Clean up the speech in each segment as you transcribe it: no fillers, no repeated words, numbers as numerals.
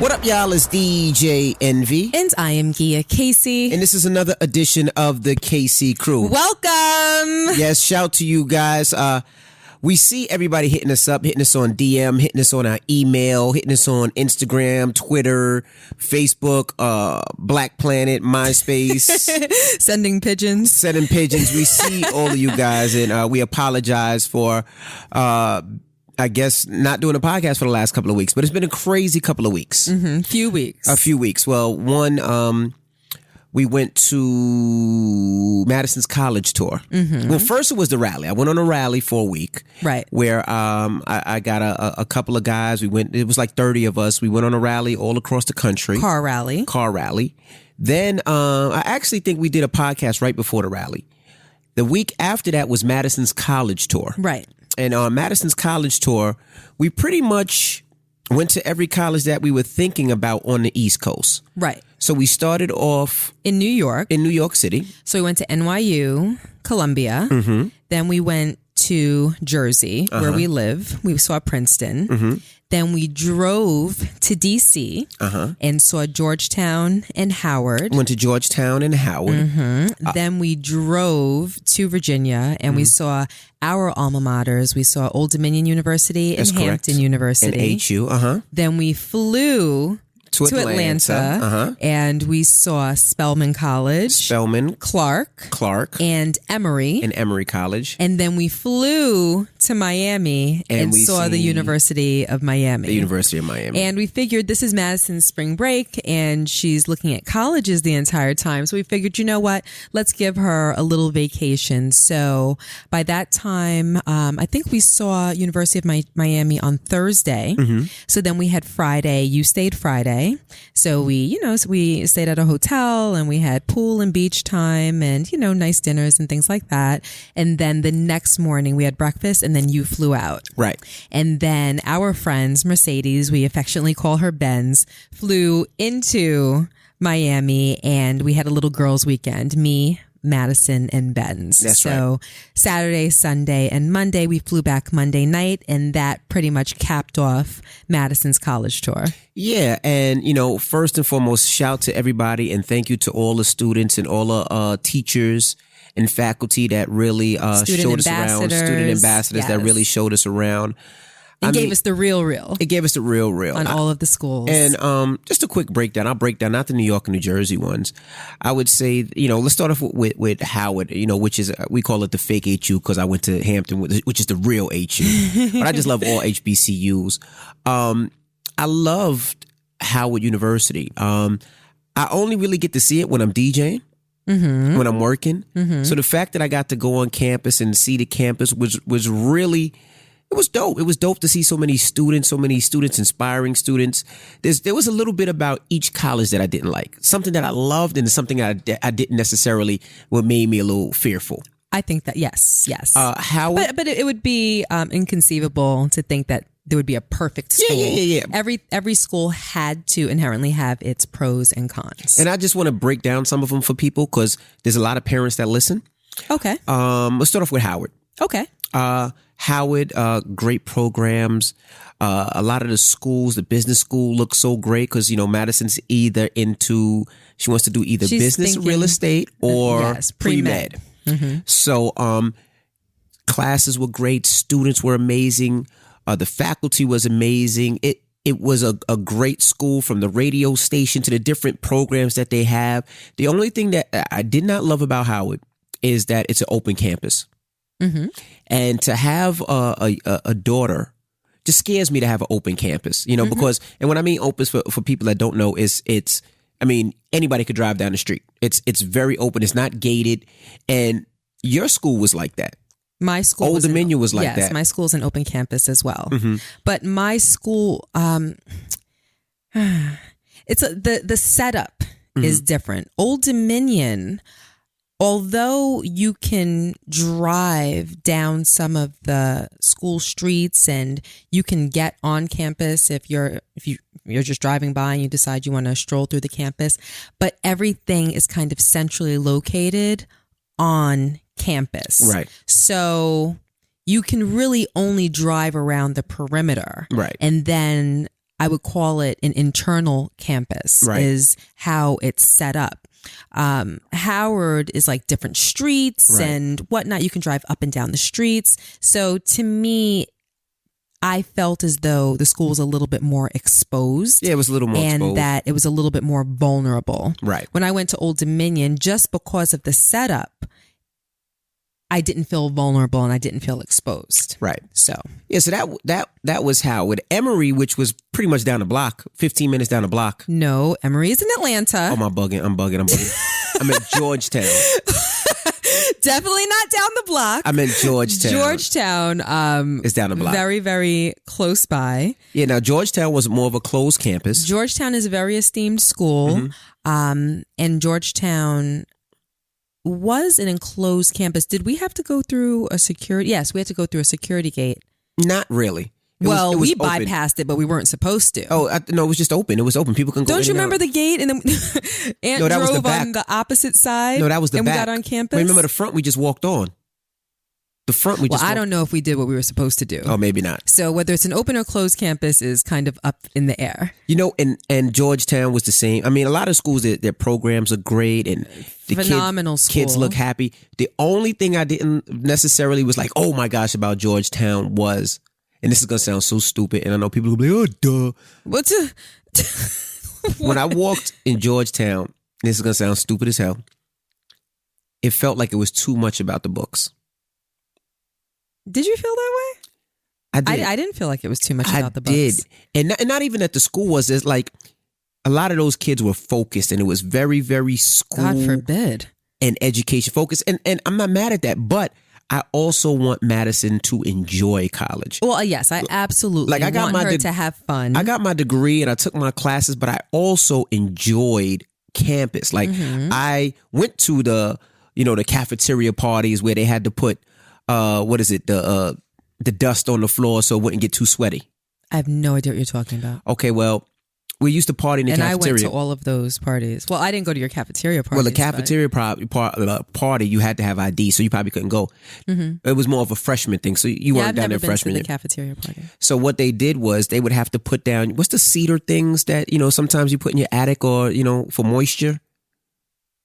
What up, y'all? It's DJ Envy. And I am Gia Casey. And this is another edition of the KC Crew. Welcome. Yes, shout to you guys. We see everybody hitting us up, hitting us on DM, hitting us on our email, hitting us on Instagram, Twitter, Facebook, Black Planet, MySpace. Sending pigeons. Sending pigeons. We see all of you guys, and we apologize for I guess not doing a podcast for the last couple of weeks, but it's been a crazy couple of weeks. A few weeks. Well, one, we went to Madison's college tour. Well, first it was the rally. I went on a rally for a week. Right. Where I got a couple of guys. It was like 30 of us. We went on a rally all across the country. Car rally. Then I actually think we did a podcast right before the rally. The week after that was Madison's college tour. Right. And on Madison's college tour, we pretty much went to every college that we were thinking about on the East Coast. Right. So we started off in New York. City. So we went to NYU, Columbia. Then we went to Jersey, where we live. We saw Princeton. Then we drove to DC and saw Georgetown and Howard. Went to Georgetown and Howard. Then we drove to Virginia and we saw our alma maters. We saw Old Dominion University and Hampton University. And HU. Then we flew to Atlanta. And we saw Spelman College, Clark, and Emory College. And then we flew to Miami and saw the University of Miami. And we figured this is Madison's spring break and she's looking at colleges the entire time. So we figured, you know what? Let's give her a little vacation. So by that time, I think we saw University of Miami on Thursday. So then we had Friday. You stayed Friday. So we stayed at a hotel and we had pool and beach time and, nice dinners and things like that. And then the next morning we had breakfast and then you flew out. Right. And then our friends, Mercedes, we affectionately call her Benz, flew into Miami and we had a little girls' weekend. Me, Madison, and Benz. That's right. Saturday, Sunday, and Monday, we flew back Monday night, and that pretty much capped off Madison's college tour. Yeah, and first and foremost, shout to everybody and thank you to all the students and all the teachers and faculty that really showed us around. Student ambassadors that really showed us around. It gave us the real. It gave us the real. On all of the schools. And just a quick breakdown. I'll break down not the New York and New Jersey ones. I would say, let's start off with Howard, which is, we call it the fake HU because I went to Hampton, which is the real HU. But I just love all HBCUs. I loved Howard University. I only really get to see it when I'm DJing. When I'm working. So the fact that I got to go on campus and see the campus was really... It was dope. It was dope to see so many students, inspiring students. There was a little bit about each college that I didn't like. Something that I loved and something that I didn't necessarily, what made me a little fearful. I think that, yes. Howard, but it would be inconceivable to think that there would be a perfect school. Yeah. Every school had to inherently have its pros and cons. And I just want to break down some of them for people because there's a lot of parents that listen. Okay. Let's start off with Howard. Okay. Howard, great programs. A lot of the schools, the business school looks so great because, Madison's she wants to do either business, real estate, or pre-med. So classes were great. Students were amazing. The faculty was amazing. It was a great school from the radio station to the different programs that they have. The only thing that I did not love about Howard is that it's an open campus. And to have a daughter just scares me to have an open campus, because, and when I mean open for people that don't know, anybody could drive down the street. It's very open. It's not gated. And your school was like that. My school, Old Dominion was like that. Yes, my school's an open campus as well. But my school, it's the setup is different. Old Dominion, although you can drive down some of the school streets and you can get on campus if you're just driving by and you decide you want to stroll through the campus, but everything is kind of centrally located on campus. Right. So you can really only drive around the perimeter. Right. And then I would call it an internal campus, is how it's set up. Howard is like different streets and whatnot. You can drive up and down the streets. So to me, I felt as though the school was a little bit more exposed. Yeah, it was a little more exposed. And that it was a little bit more vulnerable. Right. When I went to Old Dominion, just because of the setup, I didn't feel vulnerable and I didn't feel exposed. Right. So. Yeah, so that was Howard. Emory, which was pretty much down the block, 15 minutes down the block. No, Emory is in Atlanta. Oh, I'm bugging. I'm at Georgetown. Definitely not down the block. I'm in Georgetown. Georgetown is down the block. Very, very close by. Yeah, now Georgetown was more of a closed campus. Georgetown is a very esteemed school. And Georgetown was an enclosed campus. Did we have to go through a security? Yes, we had to go through a security gate. Not really. It was we open. Bypassed it, but we weren't supposed to. Oh, no, it was just open. It was open. People can go. Don't you remember out. The gate? And then Aunt drove on the opposite side. No, that was the and back. We got on campus. Remember the front? We just walked on. The front we just. I don't know if we did what we were supposed to do. Oh, maybe not. So whether it's an open or closed campus is kind of up in the air. You know, and Georgetown was the same. I mean, a lot of schools, their programs are great and the phenomenal kids look happy. The only thing I didn't necessarily was like, oh my gosh, about Georgetown was. And this is going to sound so stupid. And I know people will be like, oh, duh. When I walked in Georgetown, this is going to sound stupid as hell. It felt like it was too much about the books. Did you feel that way? I did. I didn't feel like it was too much about the books. I did. And not even at the school was. It's like a lot of those kids were focused and it was very, very school. God forbid. And education focused. And I'm not mad at that, but I also want Madison to enjoy college. Well, yes, I absolutely want her to have fun. I got my degree and I took my classes, but I also enjoyed campus. Like I went to the cafeteria parties where they had to put, the dust on the floor so it wouldn't get too sweaty. I have no idea what you're talking about. Okay, well, we used to party in the cafeteria. And I went to all of those parties. Well, I didn't go to your cafeteria party. Well, the cafeteria party, you had to have ID, so you probably couldn't go. It was more of a freshman thing, so you weren't down there freshman year. I've never been to the cafeteria party. So what they did was they would have to put down, what's the cedar things that, sometimes you put in your attic or, for moisture?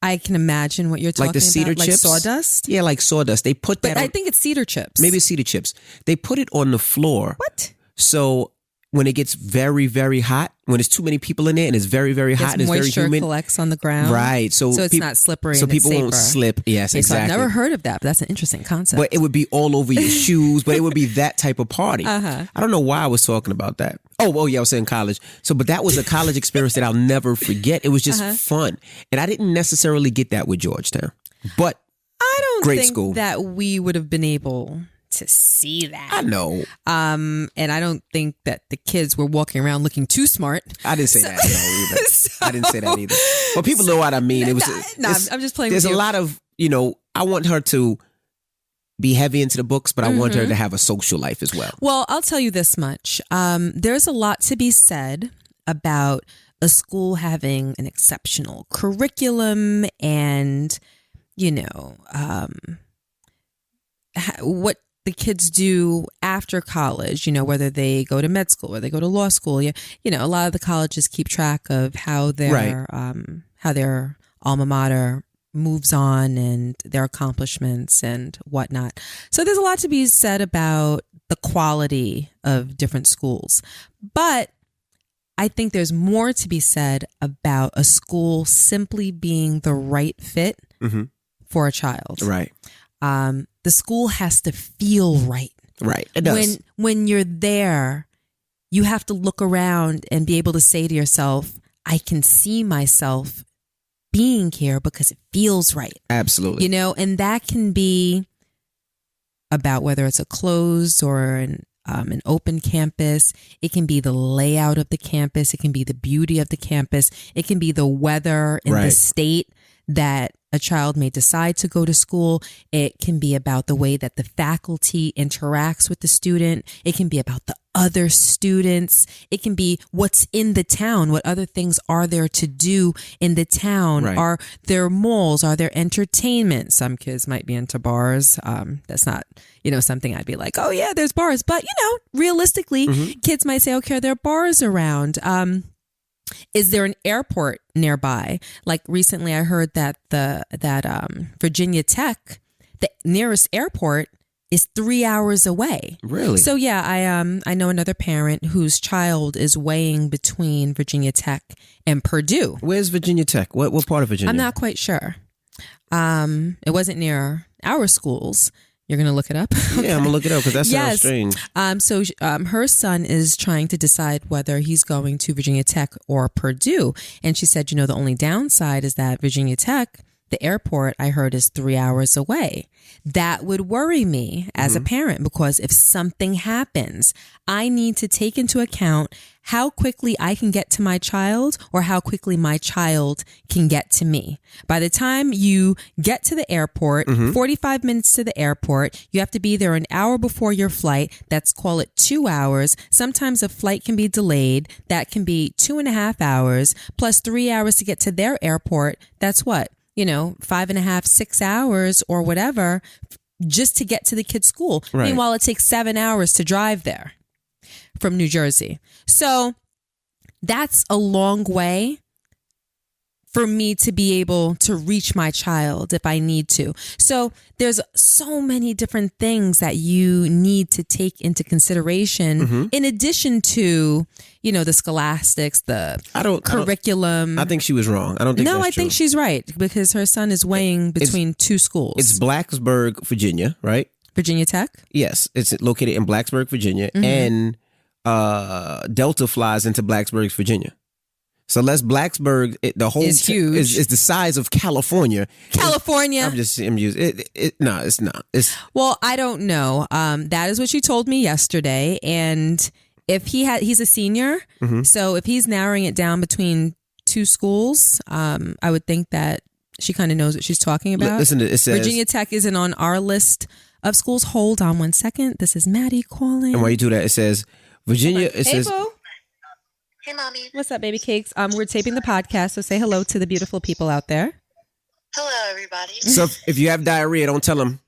I can imagine what you're talking about. Like the cedar chips? Like sawdust? Yeah, like sawdust. They put that But I think it's cedar chips. Maybe it's cedar chips. They put it on the floor. What? So when it gets very, very hot, when there's too many people in there and it's very, very hot and it's very humid. Moisture collects on the ground. Right. So it's not slippery. So and people it's won't slip. Yes, okay, exactly. So I've never heard of that, but that's an interesting concept. But it would be all over your shoes, but it would be that type of party. I don't know why I was talking about that. Oh, yeah, I was saying college. But that was a college experience that I'll never forget. It was just fun. And I didn't necessarily get that with Georgetown. But I don't great think school. That we would have been able to see that. I know. And I don't think that the kids were walking around looking too smart. I didn't say that either. I didn't say that either. But people know what I mean. I'm just playing with you. There's a lot of, I want her to be heavy into the books, but I want her to have a social life as well. Well, I'll tell you this much. There's a lot to be said about a school having an exceptional curriculum and, what the kids do after college, whether they go to med school or they go to law school. A lot of the colleges keep track of how their alma mater moves on and their accomplishments and whatnot. So there's a lot to be said about the quality of different schools. But I think there's more to be said about a school simply being the right fit for a child. Right. The school has to feel right. Right. It does. When you're there, you have to look around and be able to say to yourself, I can see myself being here because it feels right. Absolutely. And that can be about whether it's a closed or an open campus. It can be the layout of the campus. It can be the beauty of the campus. It can be the weather in the state that a child may decide to go to school. It can be about the way that the faculty interacts with the student. It can be about the other students. It can be what's in the town. What other things are there to do in the town? Right. Are there malls? Are there entertainment? Some kids might be into bars. That's not, something I'd be like, oh yeah, there's bars. But, realistically, kids might say, okay, are there bars around? Is there an airport nearby? Like recently I heard that Virginia Tech, the nearest airport, is 3 hours away. Really? So yeah, I know another parent whose child is weighing between Virginia Tech and Purdue. Where's Virginia Tech? What part of Virginia? I'm not quite sure. It wasn't near our schools. You're going to look it up? Yeah, I'm going to look it up because that sounds strange. So her son is trying to decide whether he's going to Virginia Tech or Purdue. And she said, the only downside is that Virginia Tech, the airport, I heard, is 3 hours away. That would worry me as a parent, because if something happens, I need to take into account how quickly I can get to my child or how quickly my child can get to me. By the time you get to the airport, 45 minutes to the airport, you have to be there an hour before your flight. That's, call it 2 hours. Sometimes a flight can be delayed. That can be 2.5 hours plus 3 hours to get to their airport. That's what? 5.5, 6 hours or whatever just to get to the kid's school. Right. Meanwhile, it takes 7 hours to drive there from New Jersey. So that's a long way for me to be able to reach my child if I need to. So there's so many different things that you need to take into consideration in addition to, the scholastics, the curriculum. I think she was wrong. I don't think that's true. I think she's right, because her son is weighing between two schools. It's Blacksburg, Virginia, right? Virginia Tech? Yes. It's located in Blacksburg, Virginia. And Delta flies into Blacksburg, Virginia. So Blacksburg, the whole is huge. Is the size of California. California. I'm using it. No, it's not. Well, I don't know. That is what she told me yesterday. And if he's a senior, so if he's narrowing it down between two schools, I would think that she kind of knows what she's talking about. Listen, it says Virginia Tech isn't on our list of schools. Hold on one second. This is Maddie calling. And while you do that, it says Virginia. It says. Bo. Hey, Mommy. What's up, baby cakes? We're taping the podcast, so say hello to the beautiful people out there. Hello, everybody. So if you have diarrhea, don't tell them.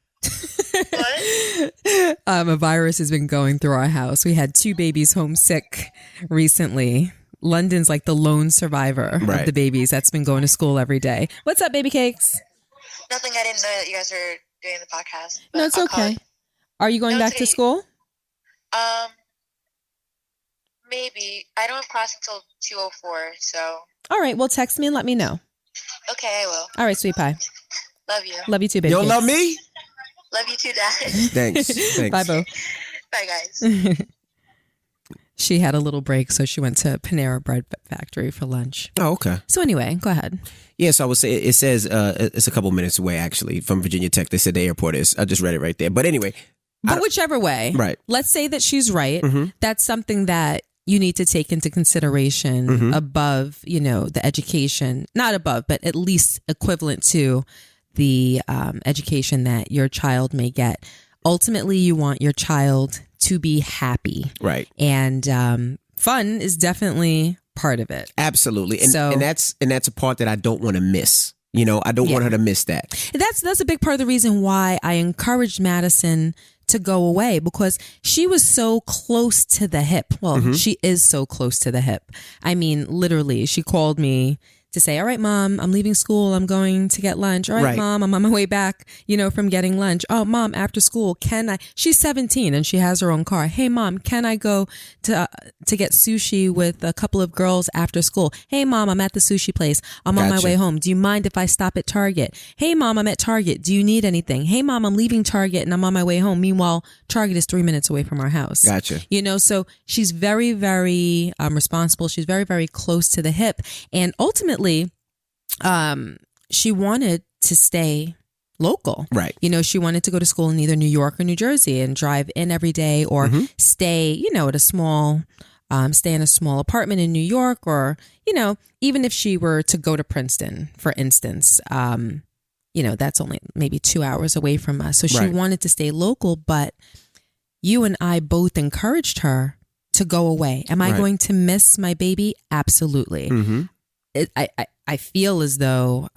What? A virus has been going through our house. We had 2 babies homesick recently. London's like the lone survivor of the babies that's been going to school every day. What's up, baby cakes? Nothing. I didn't know that you guys were doing the podcast. No, it's okay. Are you going back to school? Maybe. I don't have class until 2:04, so. All right. Well, text me and let me know. Okay, I will. All right, sweet pie. Love you. Love you too, baby. You don't love me? Love you too, Dad. Thanks. Bye, Bo. Bye, guys. She had a little break, so she went to Panera Bread Factory for lunch. Oh, okay. So anyway, go ahead. Yes, I would say it says it's a couple minutes away, actually, from Virginia Tech. They said the airport is. I just read it right there. But anyway. But whichever way. Right. Let's say that she's right. That's something that you need to take into consideration above, the education, not above, but at least equivalent to the education that your child may get. Ultimately, you want your child to be happy. Right. And fun is definitely part of it. Absolutely. And that's a part that I don't want to miss. I don't want her to miss that. That's a big part of the reason why I encouraged Madison to go away, because she was so close to the hip. Well, she is so close to the hip. I mean, literally, she called me to say, all right, Mom, I'm leaving school. I'm going to get lunch. All right, Mom, I'm on my way back, from getting lunch. Oh, Mom, after school, can I? She's 17 and she has her own car. Hey, Mom, can I go to get sushi with a couple of girls after school? Hey, Mom, I'm at the sushi place. I'm on my way home. Do you mind if I stop at Target? Hey, Mom, I'm at Target. Do you need anything? Hey, Mom, I'm leaving Target and I'm on my way home. Meanwhile, Target is 3 minutes away from our house. Gotcha. So she's very, very responsible. She's very, very close to the hip. And ultimately, she wanted to stay local. Right. She wanted to go to school in either New York or New Jersey and drive in every day, or stay, at a small, stay in a small apartment in New York, or, even if she were to go to Princeton, for instance, that's only maybe 2 hours away from us. So she wanted to stay local, but you and I both encouraged her to go away. Am I going to miss my baby? Absolutely. I feel as though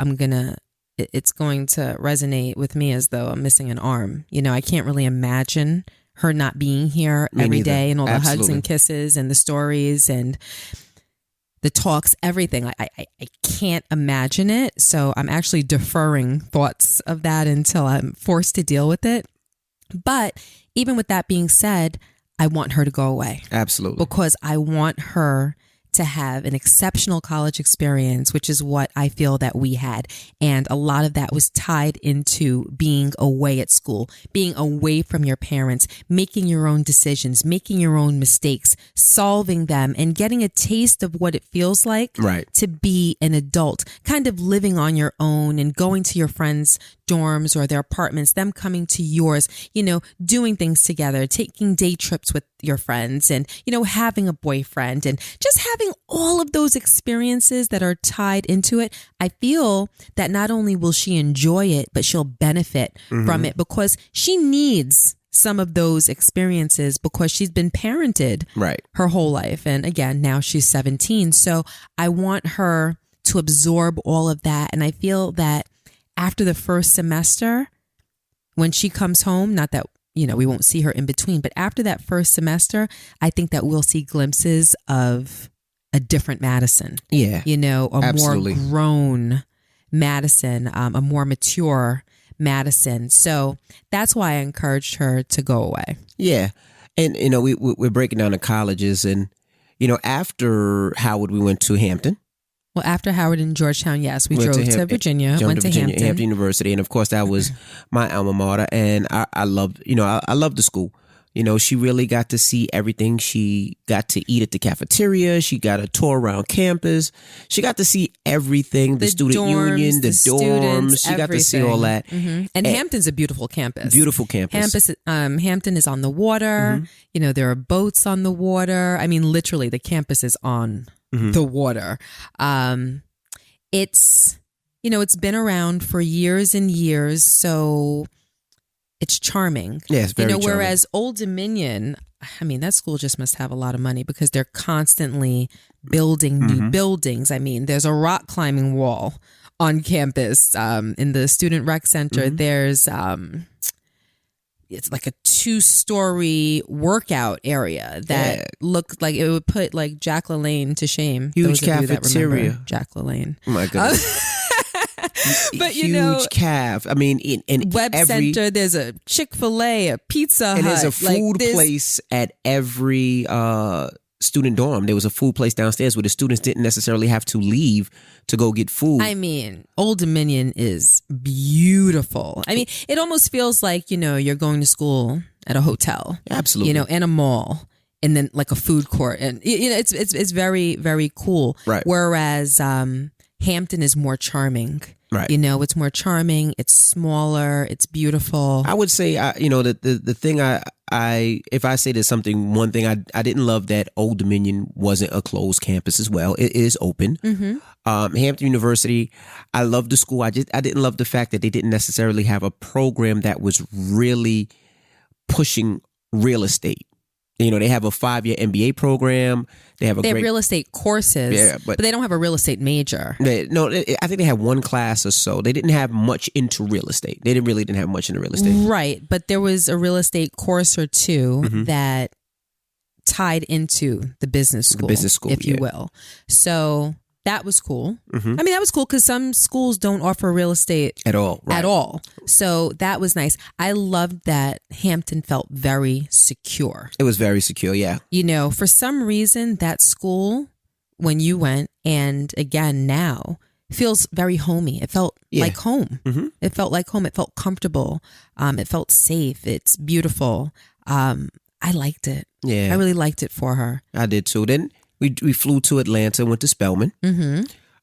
it's going to resonate with me as though I'm missing an arm. You know, I can't really imagine her not being here every day and all the hugs and kisses and the stories and the talks, everything. I can't imagine it. So I'm actually deferring thoughts of that until I'm forced to deal with it. But even with that being said, I want her to go away. Absolutely. Because I want her to have an exceptional college experience, which is what I feel that we had. And a lot of that was tied into being away at school, being away from your parents, making your own decisions, making your own mistakes, solving them, and getting a taste of what it feels like to be an adult, kind of living on your own and going to your friends' dorms or their apartments, them coming to yours, you know, doing things together, taking day trips with your friends and, you know, having a boyfriend and just having all of those experiences that are tied into it. I feel that not only will she enjoy it, but she'll benefit from it because she needs some of those experiences because she's been parented her whole life. And again, now she's 17. So I want her to absorb all of that. And I feel that after the first semester, when she comes home, not that, you know, we won't see her in between, but after that first semester, I think that we'll see glimpses of a different Madison. Yeah. You know, a more grown Madison, a more mature Madison. So that's why I encouraged her to go away. Yeah. And, you know, we're breaking down the colleges and, you know, after Howard, we went to Hampton. Well, after Howard and Georgetown, yes, we drove to Virginia, went to Hampton University. And of course, that was my alma mater. And I loved, you know, I loved the school. You know, she really got to see everything. She got to eat at the cafeteria. She got a tour around campus. She got to see everything, the student dorms, union, the dorms. She got to see all that. And Hampton's a beautiful campus. Beautiful campus. Hampton is on the water. You know, there are boats on the water. I mean, literally, the campus is on the water. It's, you know, it's been around for years and years. So it's charming. Yes, very charming. Whereas Old Dominion, I mean, that school just must have a lot of money because they're constantly building new buildings. I mean, there's a rock climbing wall on campus. In the student rec center, there's it's like a 2-story workout area that looked like it would put like Jack LaLanne to shame. Huge cafeteria. Jack LaLanne. Oh my goodness. But huge you know, calf. I mean, in Web Center, there's a Chick-fil-A, a Pizza Hut, and there's a food place at every student dorm. There was a food place downstairs where the students didn't necessarily have to leave to go get food. I mean, Old Dominion is beautiful. I mean, it almost feels like, you know, you're going to school at a hotel. Absolutely. You know, and a mall. And then like a food court. And, you know, it's very, very cool. Right. Whereas Hampton is more charming. Right. You know, it's more charming. It's smaller. It's beautiful. I would say, you know, the thing if I say there's something, one thing I didn't love that Old Dominion wasn't a closed campus as well. It is open. Hampton University, I love the school. I didn't love the fact that they didn't necessarily have a program that was really pushing real estate. You know, they have a 5-year MBA program. They have real estate courses, but they don't have a real estate major. I think they have one class or so. They didn't have much into real estate. They didn't have much into real estate. Right, but there was a real estate course or two that tied into the business school, if you will. So that was cool. I mean, that was cool because some schools don't offer real estate at all. Right. At all. So that was nice. I loved that Hampton felt very secure. It was very secure, yeah. You know, for some reason, that school, when you went, and again now, feels very homey. It felt like home. It felt like home. It felt comfortable. It felt safe. It's beautiful. I liked it. Yeah. I really liked it for her. I did too. Then we flew to Atlanta, went to Spelman.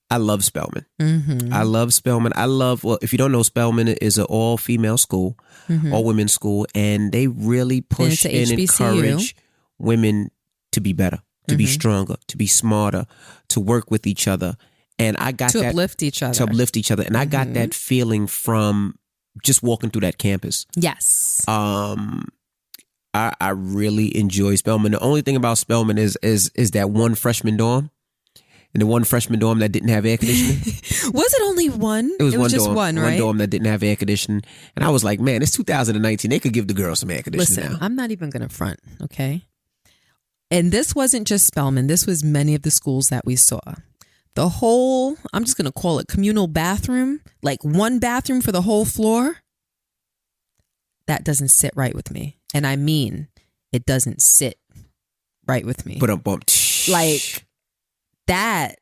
I love Spelman. I love Spelman. Well, if you don't know, Spelman is an all-female school, all-women's school, and they really push and encourage women to be better, to be stronger, to be smarter, to work with each other. And I got to uplift each other. To uplift each other. And I got that feeling from just walking through that campus. Yes. I really enjoy Spelman. The only thing about Spelman is that one freshman dorm. And the one freshman dorm that didn't have air conditioning. Was it only one? It was one just dorm, one, right? One dorm that didn't have air conditioning. And I was like, man, it's 2019. They could give the girls some air conditioning. Listen, now. I'm not even going to front, okay? And this wasn't just Spelman. This was many of the schools that we saw. The whole, I'm just going to call it communal bathroom, like one bathroom for the whole floor. That doesn't sit right with me. And I mean, it doesn't sit right with me. Like that.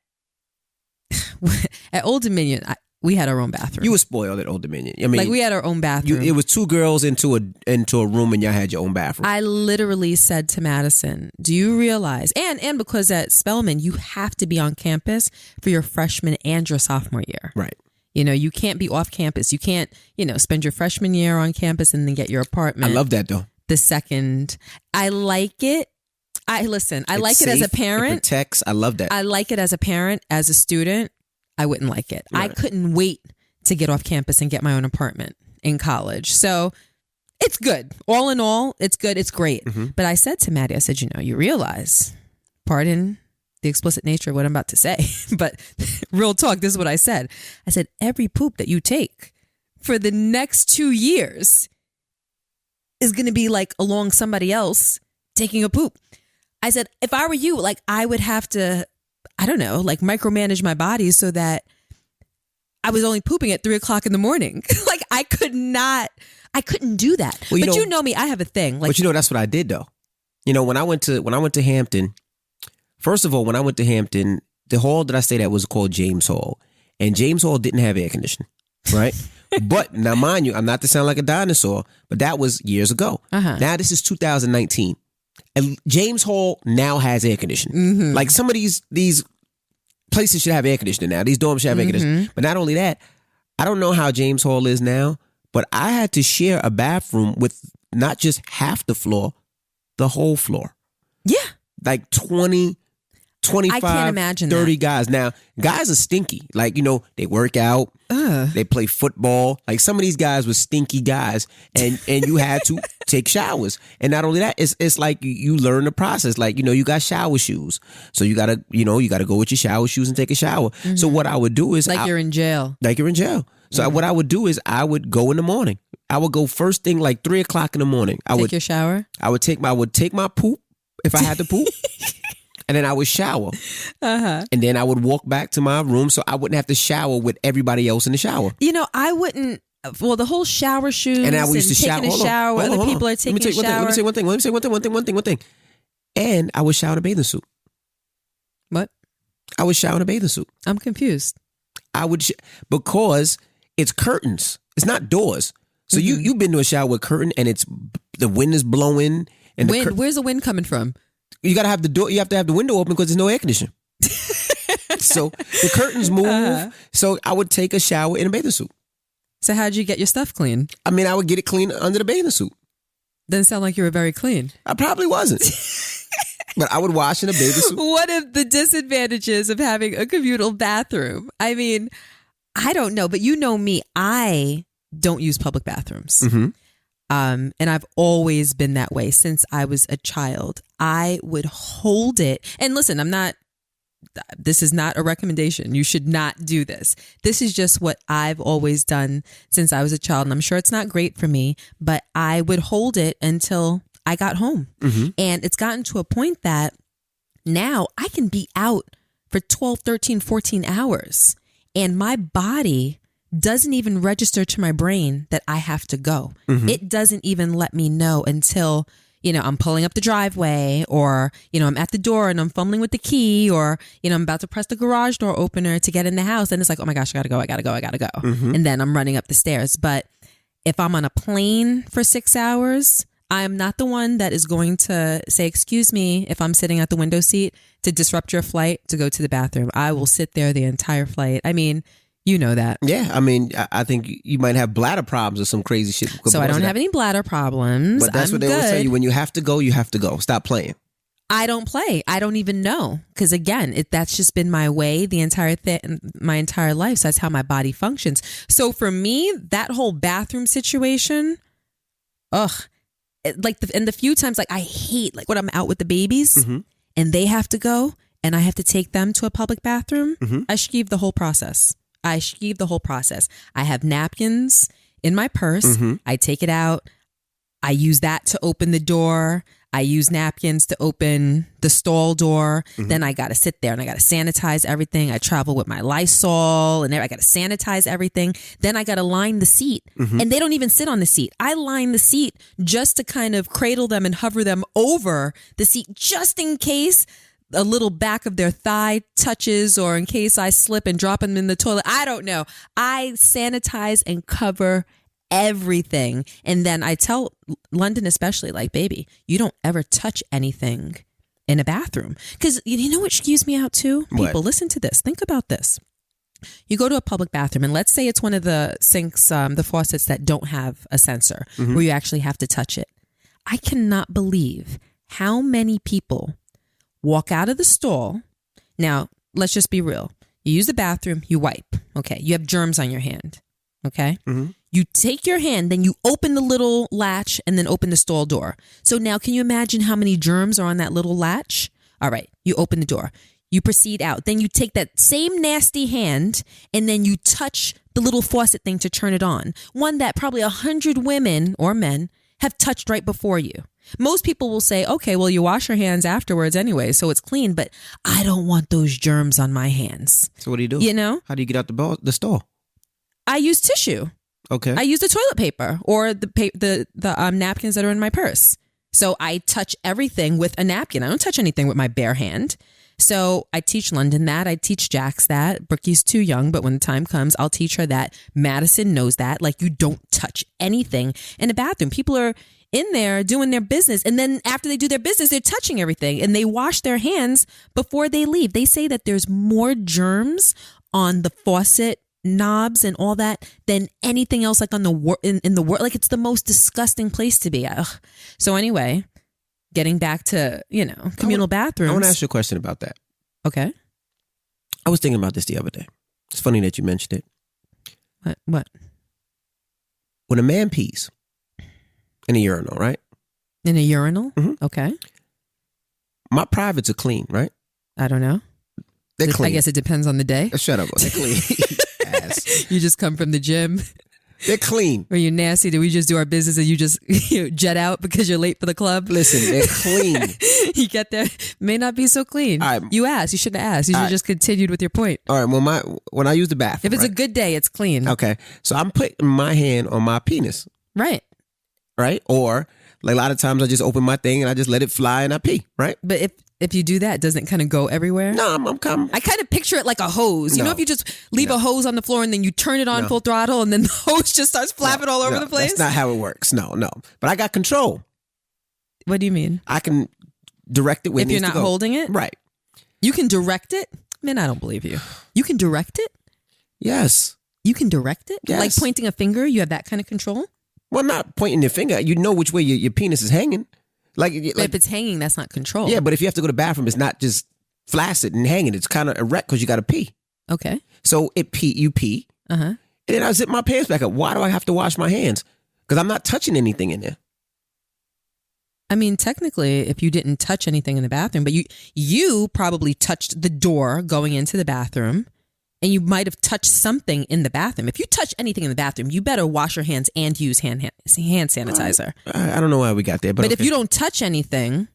At Old Dominion, we had our own bathroom. You were spoiled at Old Dominion. I mean, like we had our own bathroom. It was two girls into a room, and y'all had your own bathroom. I literally said to Madison, "Do you realize?" And because at Spelman, you have to be on campus for your freshman and your sophomore year. Right. You know, you can't be off campus. You can't, spend your freshman year on campus and then get your apartment. I love that though. The second, I like it. I like safe, it as a parent. It protects. I love that. I like it as a parent. As a student, I wouldn't like it. Right. I couldn't wait to get off campus and get my own apartment in college. So it's good. All in all, it's good. It's great. Mm-hmm. But I said to Maddie, I said, you realize, pardon the explicit nature of what I'm about to say, but real talk, this is what I said. I said, every poop that you take for the next 2 years is going to be like along somebody else taking a poop. I said, if I were you, like I would have to, I don't know, like micromanage my body so that I was only pooping at 3:00 in the morning. Like I couldn't do that. Well, but you know me, I have a thing. Like, but that's what I did though. When I went to Hampton, first of all, when I went to Hampton, the hall that I stayed at was called James Hall. And James Hall didn't have air conditioning, right? But now mind you, I'm not to sound like a dinosaur, but that was years ago. Uh-huh. Now this is 2019. And James Hall now has air conditioning. Mm-hmm. Like some of these places should have air conditioning now. These dorms should have air conditioning. But not only that, I don't know how James Hall is now, but I had to share a bathroom with not just half the floor, the whole floor. Yeah. Like 20, 25, I can't imagine 30 that. guys. Now, guys are stinky. Like, they work out. They play football. Like some of these guys were stinky guys, and you had to take showers. And not only that, it's like you learn the process. Like, you got shower shoes. So you gotta go with your shower shoes and take a shower. Mm-hmm. So what I would do is you're in jail. Like you're in jail. So what I would do is I would go in the morning. I would go first thing like 3:00 in the morning. Take your shower? I would take my poop if I had to poop. And then I would shower. Uh-huh. And then I would walk back to my room so I wouldn't have to shower with everybody else in the shower. I wouldn't. Well, the whole shower shoes and I used to taking a shower. Other people are taking a shower. Let me say one thing. And I would shower in a bathing suit. What? I would shower in a bathing suit. I'm confused. Because it's curtains. It's not doors. So you've been to a shower with curtain and the wind is blowing. And where's the wind coming from? You gotta have the door. You have to have the window open because there's no air conditioning. So the curtains move. Uh-huh. So I would take a shower in a bathing suit. So how'd you get your stuff clean? I mean, I would get it clean under the bathing suit. Doesn't sound like you were very clean. I probably wasn't. But I would wash in a bathing suit. What are the disadvantages of having a communal bathroom? I mean, I don't know, but you know me, I don't use public bathrooms. Mm-hmm. And I've always been that way since I was a child. I would hold it. And listen, this is not a recommendation. You should not do this. This is just what I've always done since I was a child. And I'm sure it's not great for me, but I would hold it until I got home. Mm-hmm. And it's gotten to a point that now I can be out for 12, 13, 14 hours. And my body doesn't even register to my brain that I have to go. Mm-hmm. It doesn't even let me know until, I'm pulling up the driveway or, I'm at the door and I'm fumbling with the key or, I'm about to press the garage door opener to get in the house. And it's like, oh my gosh, I gotta go. Mm-hmm. And then I'm running up the stairs. But if I'm on a plane for 6 hours, I'm not the one that is going to say, excuse me, if I'm sitting at the window seat to disrupt your flight to go to the bathroom. I will sit there the entire flight. I mean, you know that. Yeah, I mean, I think you might have bladder problems or some crazy shit. So I don't have any bladder problems. But that's what they always tell you. When you have to go, you have to go. Stop playing. I don't play. I don't even know. Because again, that's just been my way my entire life. So that's how my body functions. So for me, that whole bathroom situation, like the few times, like I hate like when I'm out with the babies and they have to go and I have to take them to a public bathroom. I skeeve the whole process. I have napkins in my purse. I take it out. I use that to open the door. I use napkins to open the stall door. Then I got to sit there and I got to sanitize everything. I travel with my Lysol and I got to sanitize everything. Then I got to line the seat and they don't even sit on the seat. I line the seat just to kind of cradle them and hover them over the seat just in case a little back of their thigh touches or in case I slip and drop them in the toilet. I don't know. I sanitize and cover everything. And then I tell London especially, like, baby, you don't ever touch anything in a bathroom. Because you know what skews me out too? People, listen to this. Think about this. You go to a public bathroom and let's say it's one of the sinks, the faucets that don't have a sensor where you actually have to touch it. I cannot believe how many people walk out of the stall. Now, let's just be real. You use the bathroom, you wipe. Okay. You have germs on your hand. Okay. You take your hand, then you open the little latch and then open the stall door. So now can you imagine how many germs are on that little latch? All right. You open the door. You proceed out. Then you take that same nasty hand and then you touch the little faucet thing to turn it on. One that probably 100 women or men have touched right before you. Most people will say, okay, well, you wash your hands afterwards anyway, so it's clean, but I don't want those germs on my hands. So what do you do? You know? How do you get out the stall? I use tissue. Okay. I use the toilet paper or the napkins that are in my purse. So I touch everything with a napkin. I don't touch anything with my bare hand. So I teach London that. I teach Jax that. Brookie's too young, but when the time comes, I'll teach her that. Madison knows that. Like, you don't touch anything in a bathroom. People are in there doing their business. And then after they do their business, they're touching everything and they wash their hands before they leave. They say that there's more germs on the faucet knobs and all that than anything else, like on the in the world. Like, it's the most disgusting place to be. Ugh. So anyway, getting back to, communal bathrooms. I want to ask you a question about that. Okay. I was thinking about this the other day. It's funny that you mentioned it. What? When a man pees in a urinal, right? In a urinal? Okay. My privates are clean, right? I don't know. They're clean. I guess it depends on the day. Shut up. They're clean. Ass. You just come from the gym. They're clean. Are you nasty? Do we just do our business and you just jet out because you're late for the club? Listen, they're clean. You get there, may not be so clean. Right. You asked. You shouldn't have asked. You should have just continued with your point. All right. Well, when I use the bathroom, if it's a good day, it's clean. Okay. So I'm putting my hand on my penis. Right. Right. Or like a lot of times I just open my thing and I just let it fly and I pee. Right. But if you do that, doesn't it kind of go everywhere? No, I'm I kind of picture it like a hose. You know, if you just leave a hose on the floor and then you turn it on full throttle and then the hose just starts flapping all over the place? That's not how it works. No. But I got control. What do you mean? I can direct it where it needs to go. If you're not holding it? Right. You can direct it? Man, I don't believe you. You can direct it? Yes. You can direct it? Yes. Like pointing a finger? You have that kind of control? Well, not pointing your finger. You know which way your penis is hanging. Like if it's hanging, that's not control. Yeah, but if you have to go to the bathroom, it's not just flaccid and hanging. It's kind of erect because you got to pee. Okay. So you pee. And then I zip my pants back up. Why do I have to wash my hands? Because I'm not touching anything in there. I mean, technically, if you didn't touch anything in the bathroom, but you probably touched the door going into the bathroom. And you might have touched something in the bathroom. If you touch anything in the bathroom, you better wash your hands and use hand sanitizer. I don't know why we got there. But if you don't touch anything,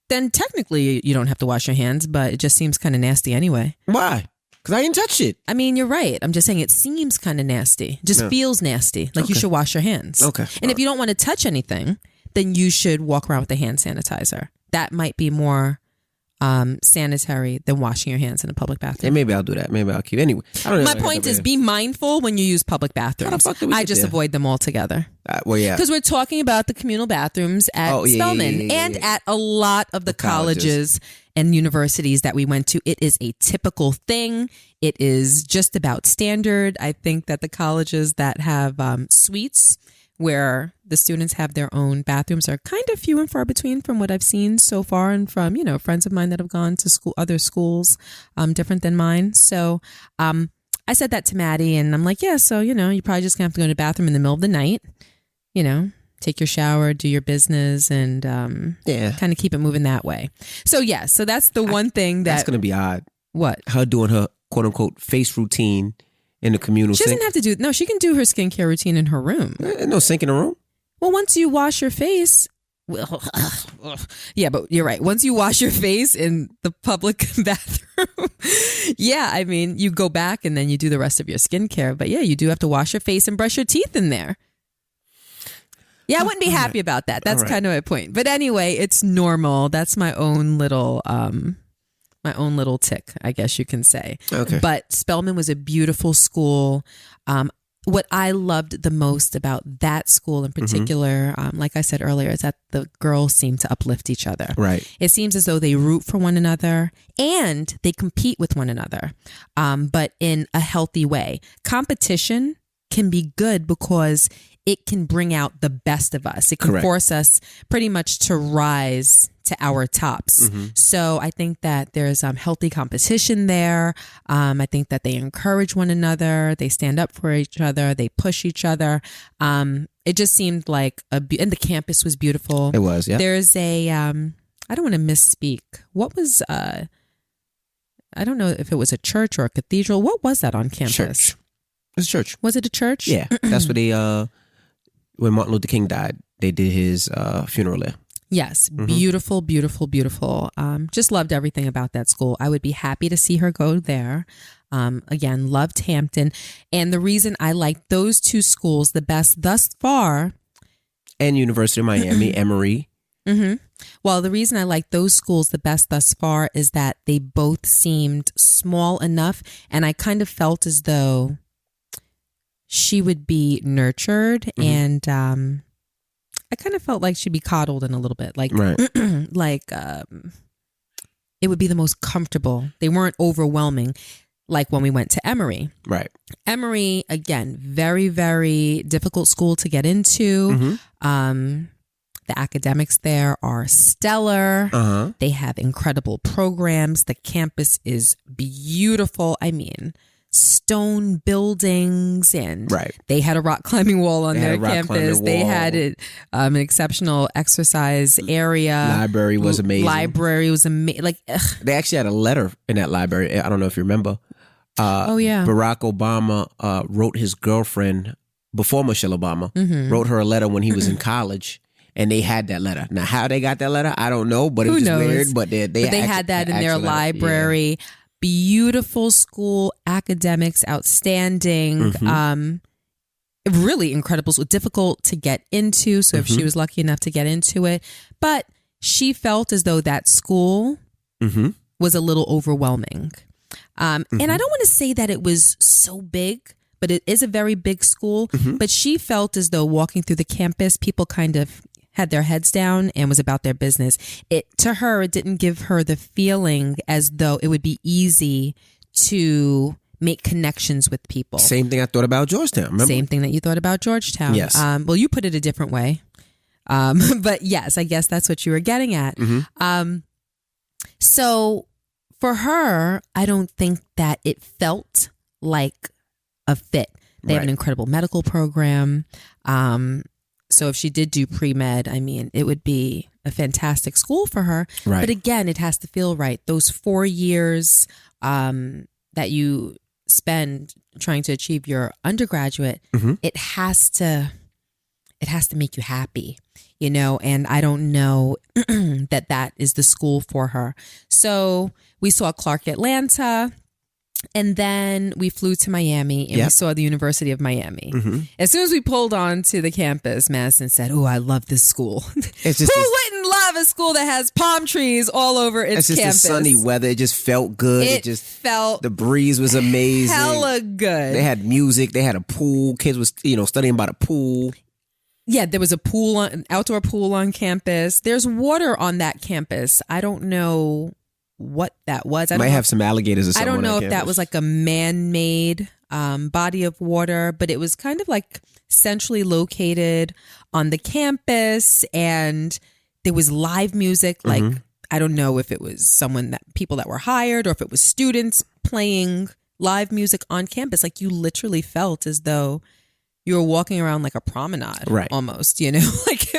then technically you don't have to wash your hands, but it just seems kind of nasty anyway. Why? Because I didn't touch it. I mean, you're right. I'm just saying it seems kind of nasty. It just feels nasty. Like you should wash your hands. Okay. And if you don't want to touch anything, then you should walk around with a hand sanitizer. That might be more sanitary than washing your hands in a public bathroom. Yeah, maybe I'll do that. Maybe I'll keep it. Anyway, I don't know. My point is be mindful when you use public bathrooms. I just avoid them altogether. Well, yeah. Because we're talking about the communal bathrooms at Spelman and at a lot of the colleges and universities that we went to. It is a typical thing. It is just about standard. I think that the colleges that have suites where the students have their own bathrooms are kind of few and far between from what I've seen so far and from, friends of mine that have gone to other schools different than mine. So I said that to Maddie and I'm like, yeah, so, you're probably just going to have to go to the bathroom in the middle of the night, take your shower, do your business, and kind of keep it moving that way. So so that's the one thing that's going to be odd. What? Her doing her quote unquote face routine in the communal sink. She doesn't have to do. No, she can do her skincare routine in her room. No sink in the room. Well, once you wash your face. Yeah, but you're right. Once you wash your face in the public bathroom, I mean, you go back and then you do the rest of your skincare. But you do have to wash your face and brush your teeth in there. Yeah, I wouldn't be happy about that. That's kind of my point. But anyway, it's normal. That's my own little tick, I guess you can say. Okay. But Spelman was a beautiful school. What I loved the most about that school in particular, like I said earlier, is that the girls seem to uplift each other. Right. It seems as though they root for one another and they compete with one another, but in a healthy way. Competition can be good because it can bring out the best of us. It can force us pretty much to rise to our tops. So I think that there's healthy competition there. I think that they encourage one another. They stand up for each other. They push each other. It just seemed like and the campus was beautiful. It was, yeah. There's I don't want to misspeak. What was, I don't know if it was a church or a cathedral. What was that on campus? Church. It was a church. Was it a church? Yeah. That's where they, when Martin Luther King died, they did his funeral there. Yes. Beautiful, beautiful, beautiful. Just loved everything about that school. I would be happy to see her go there. Again, loved Hampton. And the reason I like those two schools the best thus far. And University of Miami, Emory. Well, the reason I like those schools the best thus far is that they both seemed small enough. And I kind of felt as though she would be nurtured and I kind of felt like she'd be coddled in a little bit, like, it would be the most comfortable. They weren't overwhelming, like when we went to Emory. Right. Emory, again, very, very difficult school to get into. The academics there are stellar. They have incredible programs. The campus is beautiful. I mean, stone buildings, and they had a rock climbing wall on their campus. They had an exceptional exercise area. Library was amazing. Like, they actually had a letter in that library. I don't know if you remember. Barack Obama wrote his girlfriend before Michelle Obama. Wrote her a letter when he was in college. And they had that letter. Now, how they got that letter, I don't know, but it was just weird. But they had that in their library. Yeah. Beautiful school, academics, outstanding, really incredible. So difficult to get into. So if she was lucky enough to get into it, but she felt as though that school was a little overwhelming. And I don't want to say that it was so big, but it is a very big school. But she felt as though walking through the campus, people kind of had their heads down and was about their business. To her, it didn't give her the feeling as though it would be easy to make connections with people. Same thing I thought about Georgetown. Remember? Same thing that you thought about Georgetown. Yes. Well, you put it a different way. But yes, I guess that's what you were getting at. So for her, I don't think that it felt like a fit. They have an incredible medical program. So if she did do pre-med, I mean, it would be a fantastic school for her. Right. But again, it has to feel right. Those 4 years that you spend trying to achieve your undergraduate, it has to make you happy, you know, and I don't know that is the school for her. So we saw Clark Atlanta. And then we flew to Miami and we saw the University of Miami. As soon as we pulled onto the campus, Madison said, "Oh, I love this school." Who wouldn't love a school that has palm trees all over its campus? It's just the sunny weather. It just felt good. It just felt, the breeze was amazing. Hella good. They had music. They had a pool. Kids was, studying by the pool. Yeah, there was an outdoor pool on campus. There's water on that campus. I don't know what that was. I might have some alligators or something. I don't know if that was like a man-made body of water, but it was kind of like centrally located on the campus, and there was live music. Like, I don't know if it was people that were hired or if it was students playing live music on campus. Like, you literally felt as though you were walking around like a promenade, right? Almost, like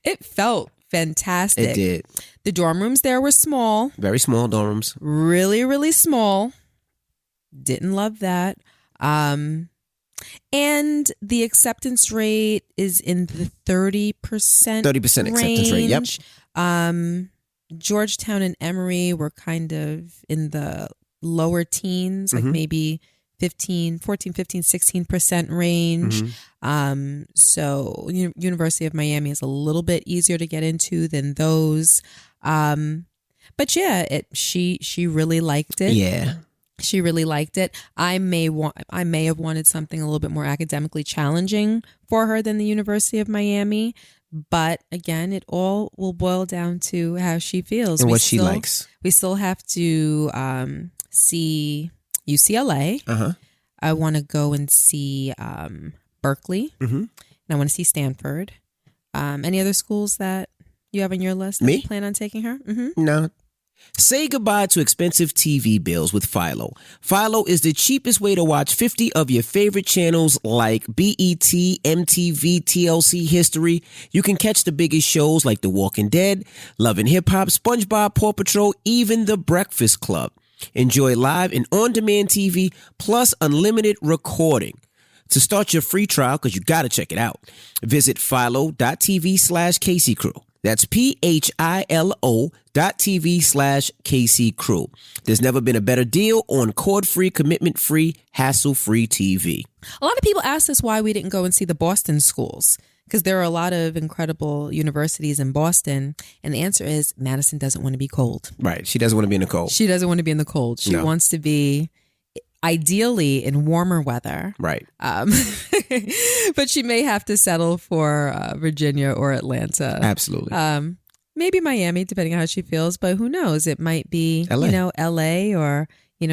it felt fantastic. It did. The dorm rooms there were small. Very small dorm rooms. Really, really small. Didn't love that. And the acceptance rate is in the 30%. 30% acceptance rate, yep. Georgetown and Emory were kind of in the lower teens, like maybe 14, 15, 16% range. So University of Miami is a little bit easier to get into than those. But yeah, she really liked it. Yeah. She really liked it. I may have wanted something a little bit more academically challenging for her than the University of Miami. But again, it all will boil down to how she feels and what she likes. We still have to see UCLA. I want to go and see Berkeley, and I want to see Stanford. Any other schools that you have on your list that you plan on taking her? No. Say goodbye to expensive TV bills with Philo. Philo is the cheapest way to watch 50 of your favorite channels like BET, MTV, TLC History. You can catch the biggest shows like The Walking Dead, Love and Hip Hop, SpongeBob, Paw Patrol, even The Breakfast Club. Enjoy live and on-demand TV plus unlimited recording. To start your free trial, because you got to check it out, visit philo.tv/Casey Crew. That's PHILO.TV/KC Crew. There's never been a better deal on cord-free, commitment-free, hassle-free TV. A lot of people ask us why we didn't go and see the Boston schools, because there are a lot of incredible universities in Boston. And the answer is Madison doesn't want to be cold. Right. She doesn't want to be in the cold. She doesn't want to be in the cold. She wants to be ideally in warmer weather. Right. But she may have to settle for Virginia or Atlanta. Absolutely. Maybe Miami, depending on how she feels. But who knows? It might be, LA or,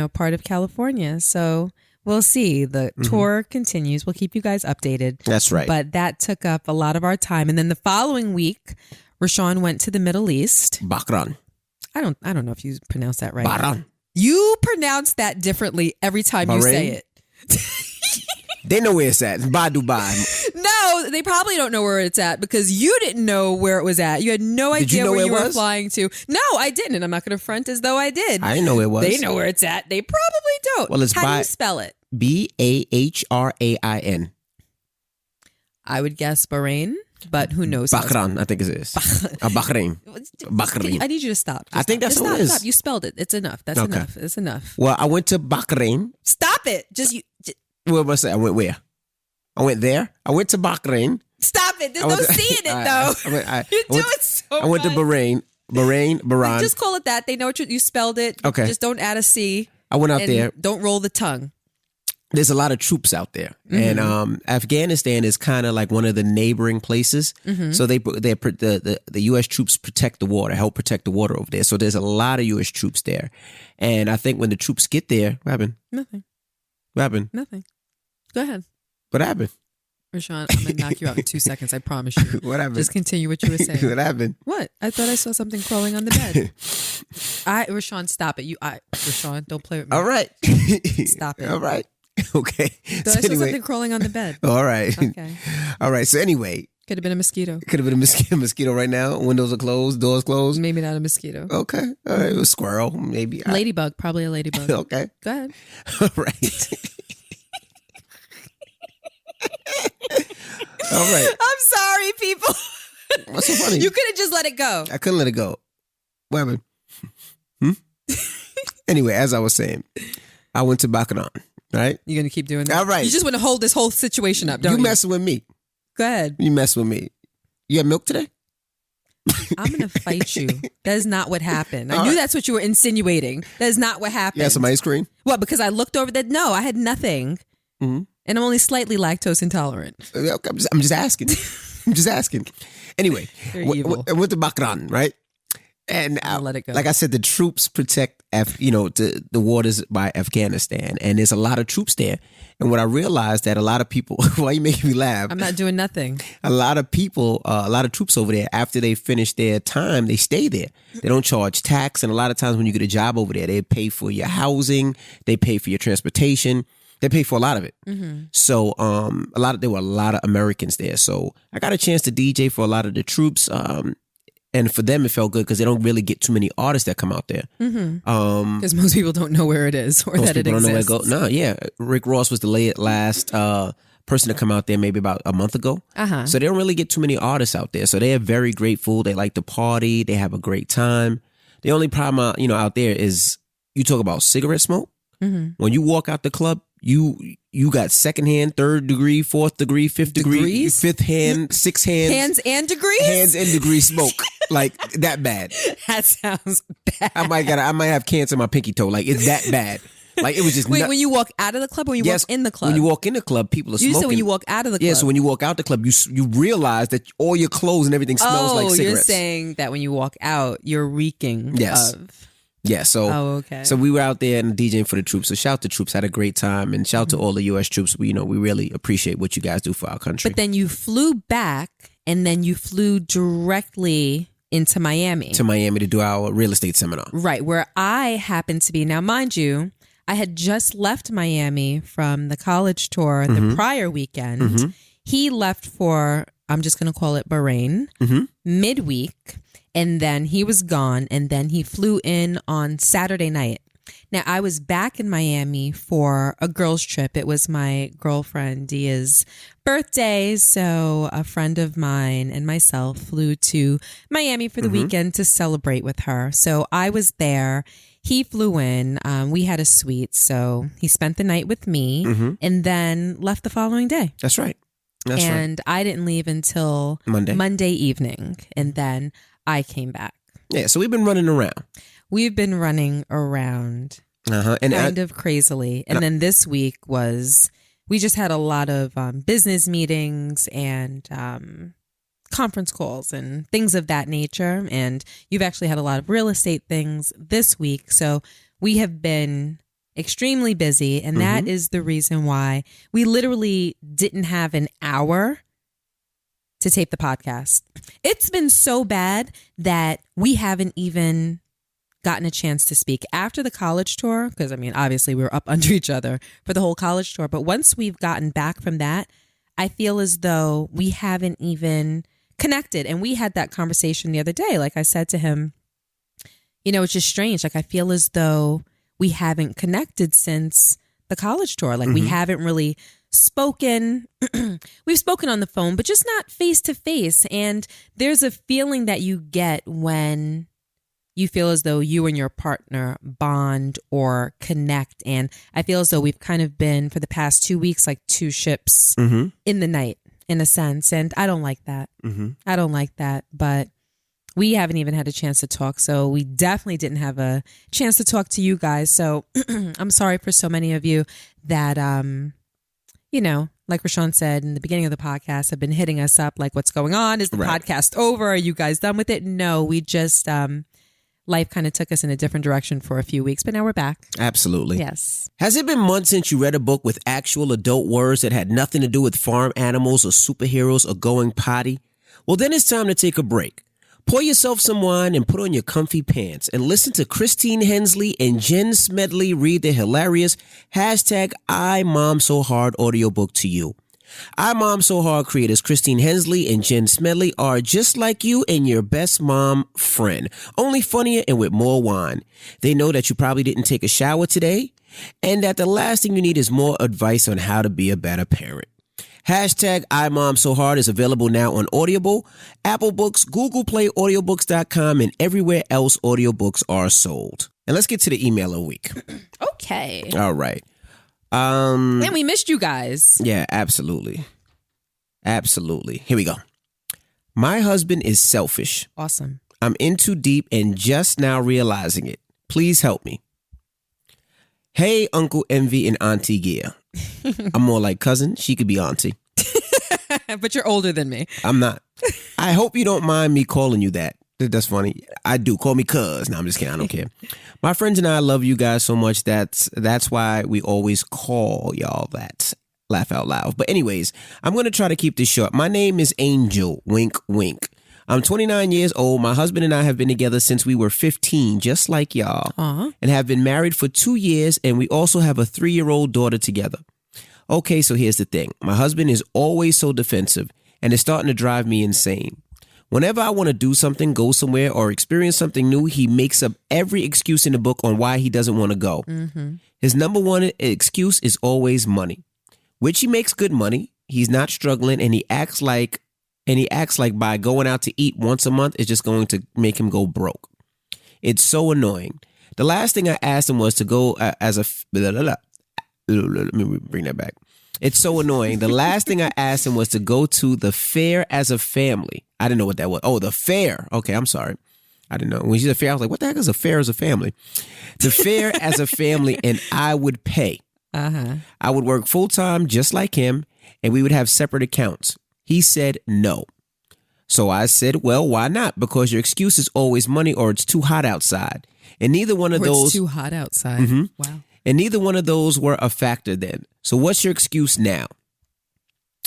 part of California. So we'll see. The tour continues. We'll keep you guys updated. That's right. But that took up a lot of our time. And then the following week, Rashawn went to the Middle East. Bahrain. I don't know if you pronounced that right. Bahrain. You pronounce that differently every time you say it. They know where it's at. It's by Dubai. No, they probably don't know where it's at because you didn't know where it was at. You had no idea where you were flying to. No, I didn't. And I'm not going to front as though I did. I didn't know where it was. They know where it's at. They probably don't. Well, How do you spell it? Bahrain. I would guess Bahrain, but who knows? Bahrain, I think it is. Bahrain. Bahrain. I need you to stop. I think that's what it is. Stop. You spelled it. It's enough. That's enough. It's enough. Well, I went to Bahrain. Stop it. What was I say? I went where? I went there. I went to Bahrain. Stop it. There's no C in it, though. You're doing so much. I went to Bahrain. Bahrain. Just call it that. They know you spelled it. Okay. Just don't add a C. I went out there. Don't roll the tongue. There's a lot of troops out there. And Afghanistan is kind of like one of the neighboring places. So the U.S. troops protect the water, help protect the water over there. So there's a lot of U.S. troops there. And I think when the troops get there, what happened? Nothing. What happened? Nothing. Go ahead. What happened? Rashawn, I'm going to knock you out in 2 seconds. I promise you. What happened? Just continue what you were saying. What happened? What? I thought I saw something crawling on the bed. Rashawn, stop it. Rashawn, don't play with me. All right. Stop it. All right. Okay. I saw something crawling on the bed. All right. Okay. All right. So anyway. Could have been a mosquito. Could have been a mosquito right now. Windows are closed. Doors closed. Maybe not a mosquito. Okay. All right. It was squirrel. Maybe. Ladybug. Probably a ladybug. Okay. Go ahead. All right. All right. I'm sorry, people. What's so funny? You could have just let it go. I couldn't let it go. What happened? Anyway, as I was saying, I went to Bahrain, right? You're going to keep doing that? All right. You just want to hold this whole situation up, don't you? You messing with me. Go ahead. You mess with me. You have milk today? I'm going to fight you. That is not what happened. I knew that's what you were insinuating. That is not what happened. You had some ice cream? What, because I looked over that? No, I had nothing. Mm-hmm. And I'm only slightly lactose intolerant. I'm just asking. I'm just asking. Anyway, I went to Bahrain, right? And let it go. Like I said, the troops protect, the waters by Afghanistan. And there's a lot of troops there. And what I realized that a lot of people, why you making me laugh? I'm not doing nothing. A lot of people, a lot of troops over there, after they finish their time, they stay there. They don't charge tax. And a lot of times when you get a job over there, they pay for your housing. They pay for your transportation. They paid for a lot of it. So there were a lot of Americans there. So I got a chance to DJ for a lot of the troops. And for them, it felt good because they don't really get too many artists that come out there. Because most people don't know where it is or that it exists. Most people don't know where to go. No, yeah. Rick Ross was the last person to come out there maybe about a month ago. So they don't really get too many artists out there. So they are very grateful. They like to party. They have a great time. The only problem, out there is you talk about cigarette smoke. When you walk out the club, you got second hand, third degree, fourth degree, fifth degree, fifth hand, sixth hand. Hands and degrees? Hands and degree smoke. Like that bad. That sounds bad. I might have cancer in my pinky toe. Like it's that bad. Like it was just Wait, when you walk out of the club or when you walk in the club? When you walk in the club, people are smoking. You said when you walk out of the club. Yeah, so when you walk out the club, you realize that all your clothes and everything smells like cigarettes. You're saying that when you walk out, you're reeking of... Yeah, so okay. So we were out there and DJing for the troops. So shout out to troops, had a great time, and shout out to all the U.S. troops. We really appreciate what you guys do for our country. But then you flew back, and then you flew directly into Miami. To Miami to do our real estate seminar. Right, where I happened to be. Now, mind you, I had just left Miami from the college tour the prior weekend. He left for, I'm just going to call it Bahrain, midweek. And then he was gone, and then he flew in on Saturday night. Now, I was back in Miami for a girls' trip. It was my girlfriend Dia's birthday, so a friend of mine and myself flew to Miami for the weekend to celebrate with her. So I was there. He flew in. We had a suite, so he spent the night with me and then left the following day. That's right. And I didn't leave until Monday evening, and then I came back. Yeah, so we've been running around. We've been running around and kind of crazily. And then this week we just had a lot of business meetings and conference calls and things of that nature. And you've actually had a lot of real estate things this week. So we have been extremely busy. And that is the reason why we literally didn't have an hour to tape the podcast. It's been so bad that we haven't even gotten a chance to speak after the college tour, because obviously we were up under each other for the whole college tour. But once we've gotten back from that, I feel as though we haven't even connected. And we had that conversation the other day. Like I said to him, it's just strange. Like I feel as though we haven't connected since the college tour. Like we haven't really spoken. We've spoken on the phone, but just not face to face. And there's a feeling that you get when you feel as though you and your partner bond or connect. And I feel as though we've kind of been for the past 2 weeks like two ships in the night in a sense. And I don't like that. I don't like that. But we haven't even had a chance to talk. So we definitely didn't have a chance to talk to you guys. So I'm sorry for so many of you that, like Rashawn said in the beginning of the podcast, have been hitting us up like, what's going on? Is the podcast over? Are you guys done with it? No, we just, life kind of took us in a different direction for a few weeks, but now we're back. Absolutely. Yes. Has it been months since you read a book with actual adult words that had nothing to do with farm animals or superheroes or going potty? Well, then it's time to take a break. Pour yourself some wine and put on your comfy pants and listen to Christine Hensley and Jen Smedley read the hilarious #IMomSoHard audiobook to you. I Mom So Hard creators Christine Hensley and Jen Smedley are just like you and your best mom friend, only funnier and with more wine. They know that you probably didn't take a shower today and that the last thing you need is more advice on how to be a better parent. #IMomSoHard is available now on Audible, Apple Books, Google Play, audiobooks.com, and everywhere else audiobooks are sold. And let's get to the email of the week. Okay. All right. And we missed you guys. Yeah, absolutely. Absolutely. Here we go. My husband is selfish. Awesome. I'm in too deep and just now realizing it. Please help me. Hey, Uncle Envy and Auntie Gia. I'm more like cousin. She could be auntie. But you're older than me. I'm not. I hope you don't mind me calling you that. That's funny. I do. Call me cuz. No, I'm just kidding. I don't care. My friends and I love you guys so much. That's why we always call y'all that. Laugh out loud. But anyways, I'm going to try to keep this short. My name is Angel. Wink, wink. I'm 29 years old. My husband and I have been together since we were 15, just like y'all, and have been married for 2 years, and we also have a 3-year-old daughter together. Okay, so here's the thing. My husband is always so defensive, and it's starting to drive me insane. Whenever I want to do something, go somewhere, or experience something new, he makes up every excuse in the book on why he doesn't want to go. His number one excuse is always money, which he makes good money. He's not struggling, and he acts like by going out to eat once a month is just going to make him go broke. It's so annoying. The last thing I asked him was to go let me bring that back. It's so annoying. The last thing I asked him was to go to the fair as a family. I didn't know what that was. Oh, the fair. Okay, I'm sorry. I didn't know. When she said fair, I was like, what the heck is a fair as a family? The fair as a family, and I would pay. I would work full-time just like him, and we would have separate accounts. He said no. So I said, well, why not? Because your excuse is always money or it's too hot outside. And neither one of those... It's too hot outside. Wow. And neither one of those were a factor then. So what's your excuse now?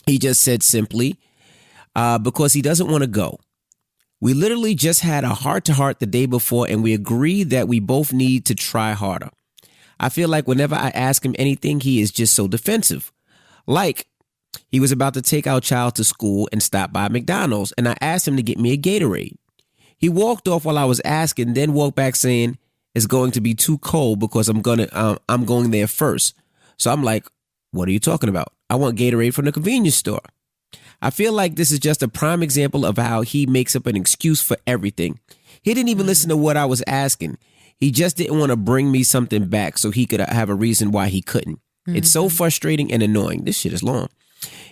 He just said simply, because he doesn't want to go. We literally just had a heart-to-heart the day before, and we agreed that we both need to try harder. I feel like whenever I ask him anything, he is just so defensive. Like, he was about to take our child to school and stop by McDonald's, and I asked him to get me a Gatorade. He walked off while I was asking, then walked back saying, it's going to be too cold because I'm going there first. So I'm like, what are you talking about? I want Gatorade from the convenience store. I feel like this is just a prime example of how he makes up an excuse for everything. He didn't even listen to what I was asking. He just didn't want to bring me something back so he could have a reason why he couldn't. It's so frustrating and annoying. This shit is long.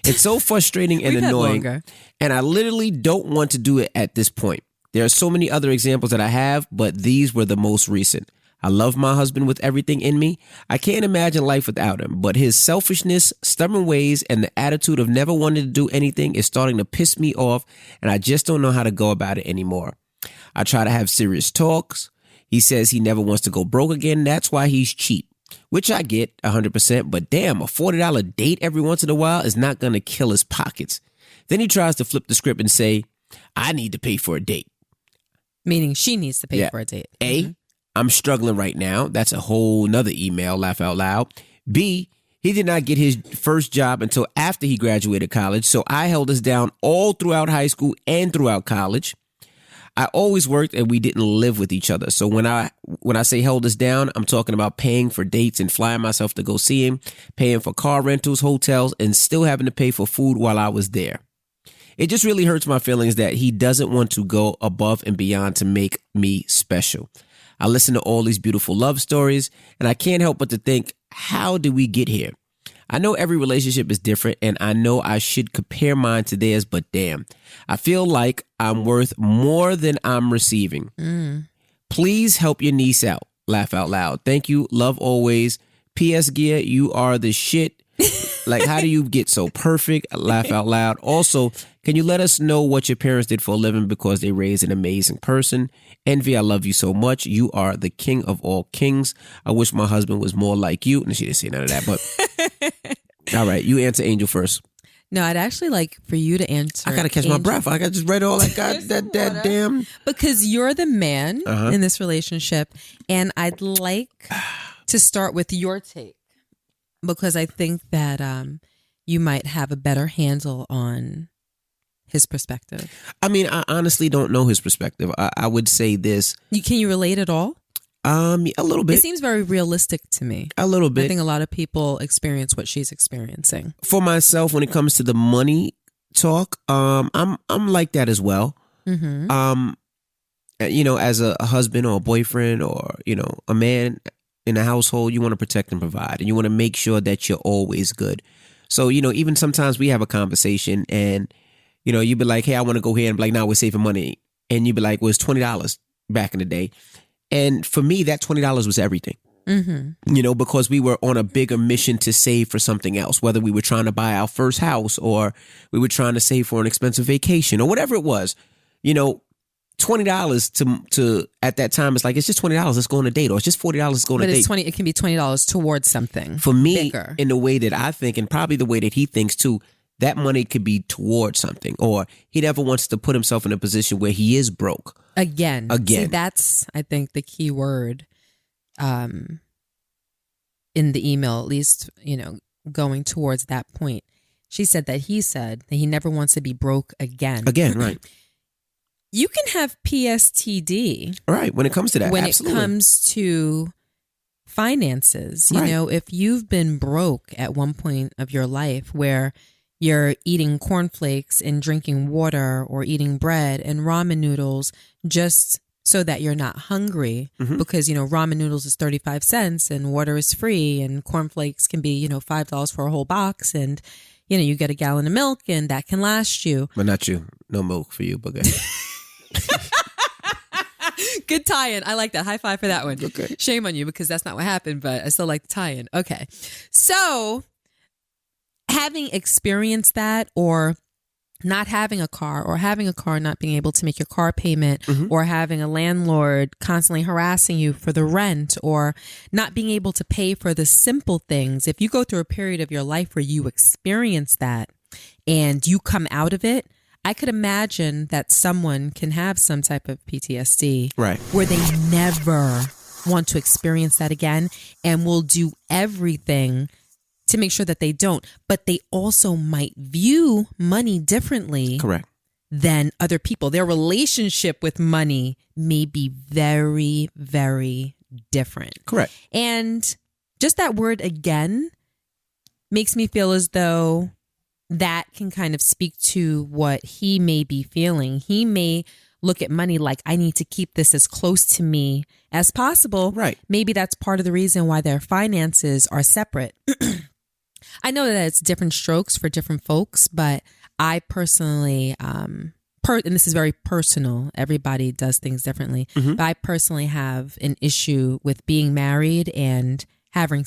It's so frustrating and annoying. And I literally don't want to do it at this point. There are so many other examples that I have, but these were the most recent. I love my husband with everything in me. I can't imagine life without him, but his selfishness, stubborn ways, and the attitude of never wanting to do anything is starting to piss me off, and I just don't know how to go about it anymore. I try to have serious talks. He says he never wants to go broke again. That's why he's cheap, which I get 100%, but damn, a $40 date every once in a while is not going to kill his pockets. Then he tries to flip the script and say, I need to pay for a date. Meaning she needs to pay for a date. A, I'm struggling right now. That's a whole nother email, laugh out loud. B, he did not get his first job until after he graduated college, so I held us down all throughout high school and throughout college. I always worked and we didn't live with each other. So when I say held us down, I'm talking about paying for dates and flying myself to go see him, paying for car rentals, hotels, and still having to pay for food while I was there. It just really hurts my feelings that he doesn't want to go above and beyond to make me special. I listen to all these beautiful love stories, and I can't help but to think, how did we get here? I know every relationship is different, and I know I should compare mine to theirs, but damn, I feel like I'm worth more than I'm receiving. Please help your niece out. Laugh out loud. Thank you. Love always. P.S. Gia, you are the shit. Like, how do you get so perfect? Laugh out loud. Also, can you let us know what your parents did for a living because they raised an amazing person? Envy, I love you so much. You are the king of all kings. I wish my husband was more like you. And she didn't say none of that, but all right, you answer Angel first. No, I'd actually like for you to answer. I got to catch my breath. I just read all that damn. Because you're the man in this relationship. And I'd like to start with your take. Because I think that you might have a better handle on his perspective. I mean, I honestly don't know his perspective. I would say this. Can you relate at all? A little bit. It seems very realistic to me. A little bit. I think a lot of people experience what she's experiencing. For myself, when it comes to the money talk, I'm like that as well. Mm-hmm. As a husband or a boyfriend or, a man in a household, you want to protect and provide, and you want to make sure that you're always good. So, even sometimes we have a conversation and, you'd be like, hey, I want to go here, and be like, nah, we're saving money. And you'd be like, well, it's $20 back in the day. And for me, that $20 was everything, because we were on a bigger mission to save for something else, whether we were trying to buy our first house or we were trying to save for an expensive vacation or whatever it was, $20 to at that time, it's like, it's just $20, let's go on a date, or it's just $40, let's go on a date. But it can be $20 towards something for me, bigger. In the way that I think, and probably the way that he thinks too, that money could be towards something, or he never wants to put himself in a position where he is broke. Again. See, that's, I think, the key word in the email, at least, going towards that point. She said that he never wants to be broke again. Again, right. You can have PSTD. Right, when it comes to that. When absolutely. it comes to finances. Right. If you've been broke at one point of your life where you're eating cornflakes and drinking water or eating bread and ramen noodles just so that you're not hungry, because, ramen noodles is 35 cents and water is free and cornflakes can be, $5 for a whole box, and, you get a gallon of milk and that can last you. But not you. No milk for you, but good. Good tie-in. I like that. High five for that one. Okay. Shame on you because that's not what happened, but I still like the tie-in. Okay. So having experienced that, or not having a car, or having a car not being able to make your car payment, or having a landlord constantly harassing you for the rent, or not being able to pay for the simple things. If you go through a period of your life where you experience that and you come out of it, I could imagine that someone can have some type of PTSD, right, where they never want to experience that again and will do everything to make sure that they don't. But they also might view money differently. Correct. Than other people. Their relationship with money may be very, very different. Correct. And just that word again makes me feel as though that can kind of speak to what he may be feeling. He may look at money like, I need to keep this as close to me as possible. Right. Maybe that's part of the reason why their finances are separate. I know that it's different strokes for different folks, but I personally, and this is very personal, everybody does things differently, but I personally have an issue with being married and having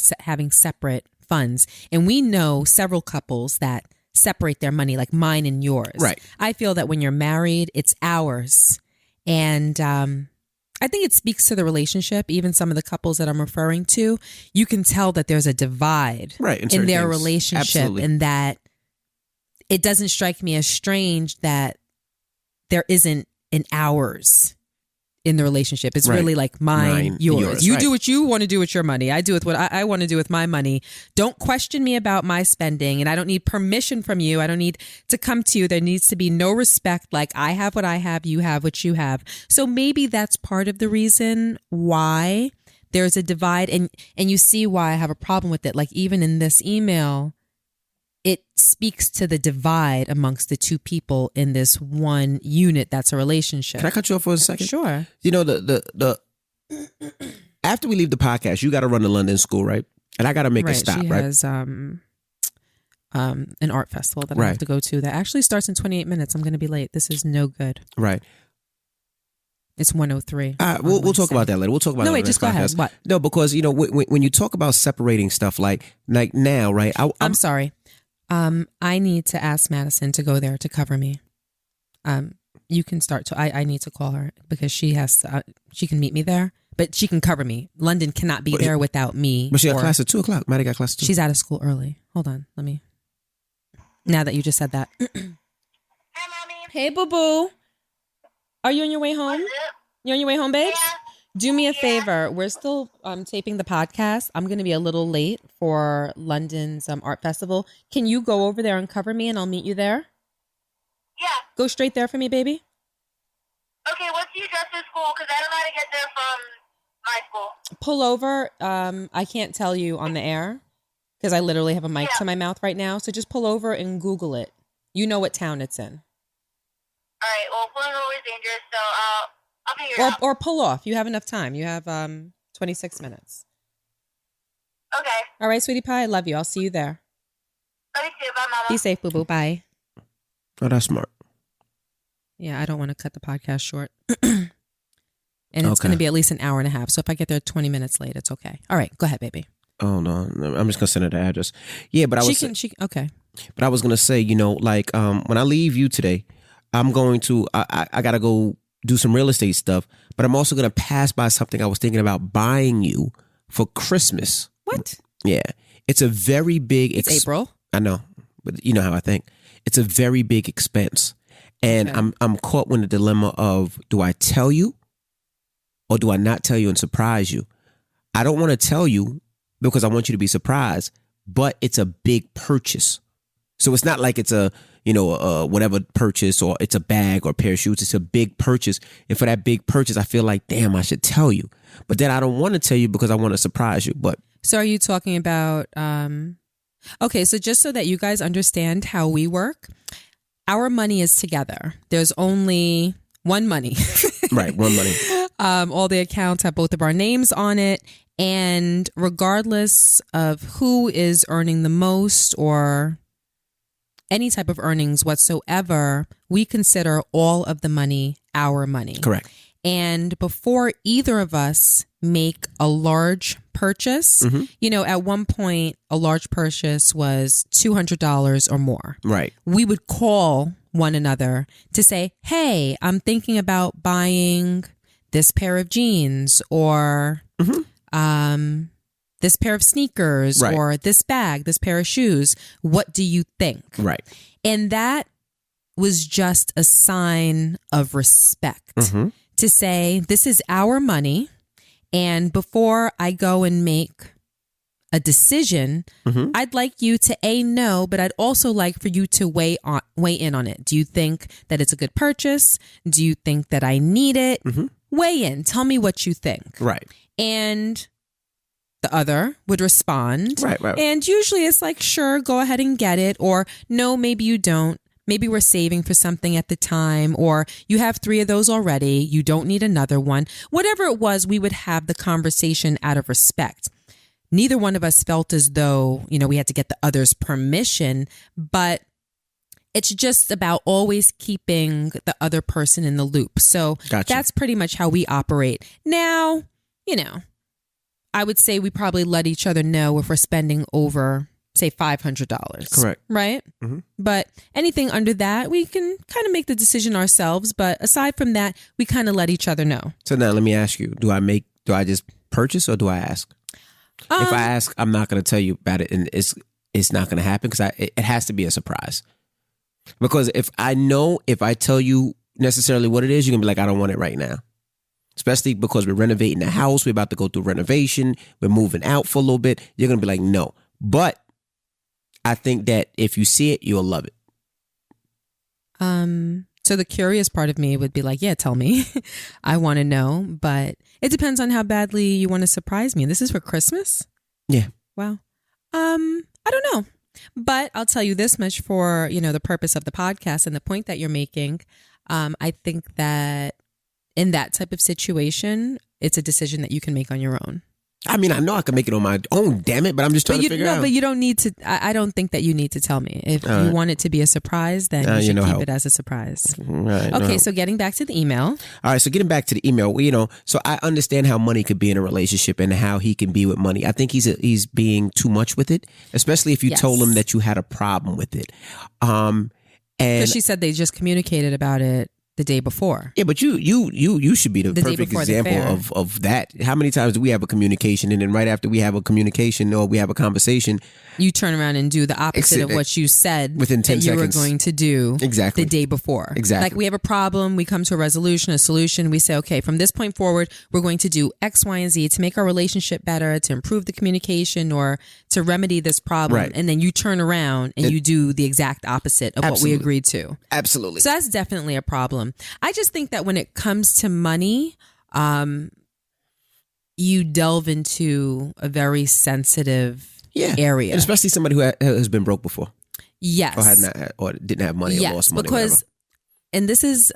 separate funds. And we know several couples that separate their money, like mine and yours. Right. I feel that when you're married, it's ours. And I think it speaks to the relationship. Even some of the couples that I'm referring to, you can tell that there's a divide in their relationship. Absolutely. And that it doesn't strike me as strange that there isn't an ours in the relationship. It's really like mine, yours. You do what you want to do with your money. I do with what I want to do with my money. Don't question me about my spending, and I don't need permission from you. I don't need to come to you. There needs to be no respect. Like, I have what I have, you have what you have. So maybe that's part of the reason why there's a divide, and you see why I have a problem with it. Like, even in this email, it speaks to the divide amongst the two people in this one unit that's a relationship. Can I cut you off for a second? Sure. The after we leave the podcast, you got to run to London School, right? And I got to make a stop, she right? Has an art festival that I have to go to that actually starts in 28 minutes. I'm going to be late. This is no good. Right. It's 1:03. We'll talk about that later. We'll talk about that. No, wait, just go ahead. What? No, because, when you talk about separating stuff like now, right? I'm sorry. I need to ask Madison to go there to cover me. You can start to, I need to call her because she has to, she can meet me there, but she can cover me. London cannot be there without me. But she got class at 2:00. Maddie got class at 2:00. She's out of school early. Hold on. Now that you just said that. Hi, Mommy. Hey, boo-boo. Are you on your way home? You're on your way home, babes? Yeah. Do me a favor. We're still taping the podcast. I'm going to be a little late for London's art festival. Can you go over there and cover me, and I'll meet you there? Yeah. Go straight there for me, baby. Okay, what's the address to school? Because I don't know how to get there from my school. Pull over. I can't tell you on the air because I literally have a mic to my mouth right now. So just pull over and Google it. You know what town it's in. All right. Well, pulling over is dangerous, so I'll figure it out. Or pull off. You have enough time. You have 26 minutes. Okay. All right, sweetie pie. I love you. I'll see you there. Love you too. Bye, Mama. Be safe, boo-boo. Bye. Oh, that's smart. Yeah, I don't want to cut the podcast short. And it's going to be at least an hour and a half. So if I get there 20 minutes late, it's okay. All right, go ahead, baby. Oh, no. I'm just going to send her the address. Yeah, but okay. But I was going to say, when I leave you today, I'm going to, I got to go do some real estate stuff, but I'm also going to pass by something I was thinking about buying you for Christmas. What? Yeah. It's a very big... It's April. I know, but you know how I think. it's a very big expense. And I'm caught in the dilemma of, do I tell you or do I not tell you and surprise you? I don't want to tell you because I want you to be surprised, but it's a big purchase. So it's not like it's a, whatever purchase, or it's a bag or a pair of shoes. It's a big purchase. And for that big purchase, I feel like, damn, I should tell you. But then I don't want to tell you because I want to surprise you. But so are you talking about, okay, so just so that you guys understand how we work, our money is together. There's only one money. Right, one money. All the accounts have both of our names on it. And regardless of who is earning the most or any type of earnings whatsoever, we consider all of the money our money. Correct. And before either of us make a large purchase, at one point, a large purchase was $200 or more. Right. We would call one another to say, hey, I'm thinking about buying this pair of jeans or this pair of sneakers, right, or this bag, this pair of shoes. What do you think? Right. And that was just a sign of respect to say, this is our money. And before I go and make a decision, I'd like you to know, but I'd also like for you to weigh in on it. Do you think that it's a good purchase? Do you think that I need it? Weigh in. Tell me what you think. Right. And the other would respond. Right. And usually it's like, sure, go ahead and get it. Or no, maybe you don't. Maybe we're saving for something at the time, or you have 3 of those already. You don't need another one. Whatever it was, we would have the conversation out of respect. Neither one of us felt as though, we had to get the other's permission, but it's just about always keeping the other person in the loop. So That's pretty much how we operate. Now, I would say we probably let each other know if we're spending over, say, $500. Correct. Right? But anything under that, we can kind of make the decision ourselves. But aside from that, we kind of let each other know. So now let me ask you, do I just purchase or do I ask? If I ask, I'm not going to tell you about it, and it's not going to happen because it has to be a surprise. Because if I tell you necessarily what it is, you're going to be like, I don't want it right now. Especially because we're renovating the house. We're about to go through renovation. We're moving out for a little bit. You're going to be like, no. But I think that if you see it, you'll love it. So the curious part of me would be like, yeah, tell me. I want to know. But it depends on how badly you want to surprise me. This is for Christmas? Yeah. Wow. I don't know. But I'll tell you this much for, the purpose of the podcast and the point that you're making. I think that in that type of situation, it's a decision that you can make on your own. I mean, I know I can make it on my own, damn it, but I'm just trying to figure out. But you don't need to. I don't think that you need to tell me. If you want it to be a surprise, then you should keep it as a surprise. Right. Okay, so getting back to the email. All right, so getting back to the email, so I understand how money could be in a relationship and how he can be with money. I think he's being too much with it, especially if you told him that you had a problem with it. And because she said they just communicated about it the day before. Yeah, but you should be the perfect example of that. How many times do we have a communication, and then right after we have a communication or we have a conversation, you turn around and do the opposite of what you said within 10 that seconds. You were going to do exactly the day before. Exactly. Like we have a problem, we come to a solution. We say, okay, from this point forward, we're going to do X, Y, and Z to make our relationship better, to improve the communication or to remedy this problem. Right. And then you turn around and you do the exact opposite of what we agreed to. Absolutely. So that's definitely a problem. I just think that when it comes to money, you delve into a very sensitive area, and especially somebody who has been broke before. Yes, or didn't have money or lost money. Because, and this is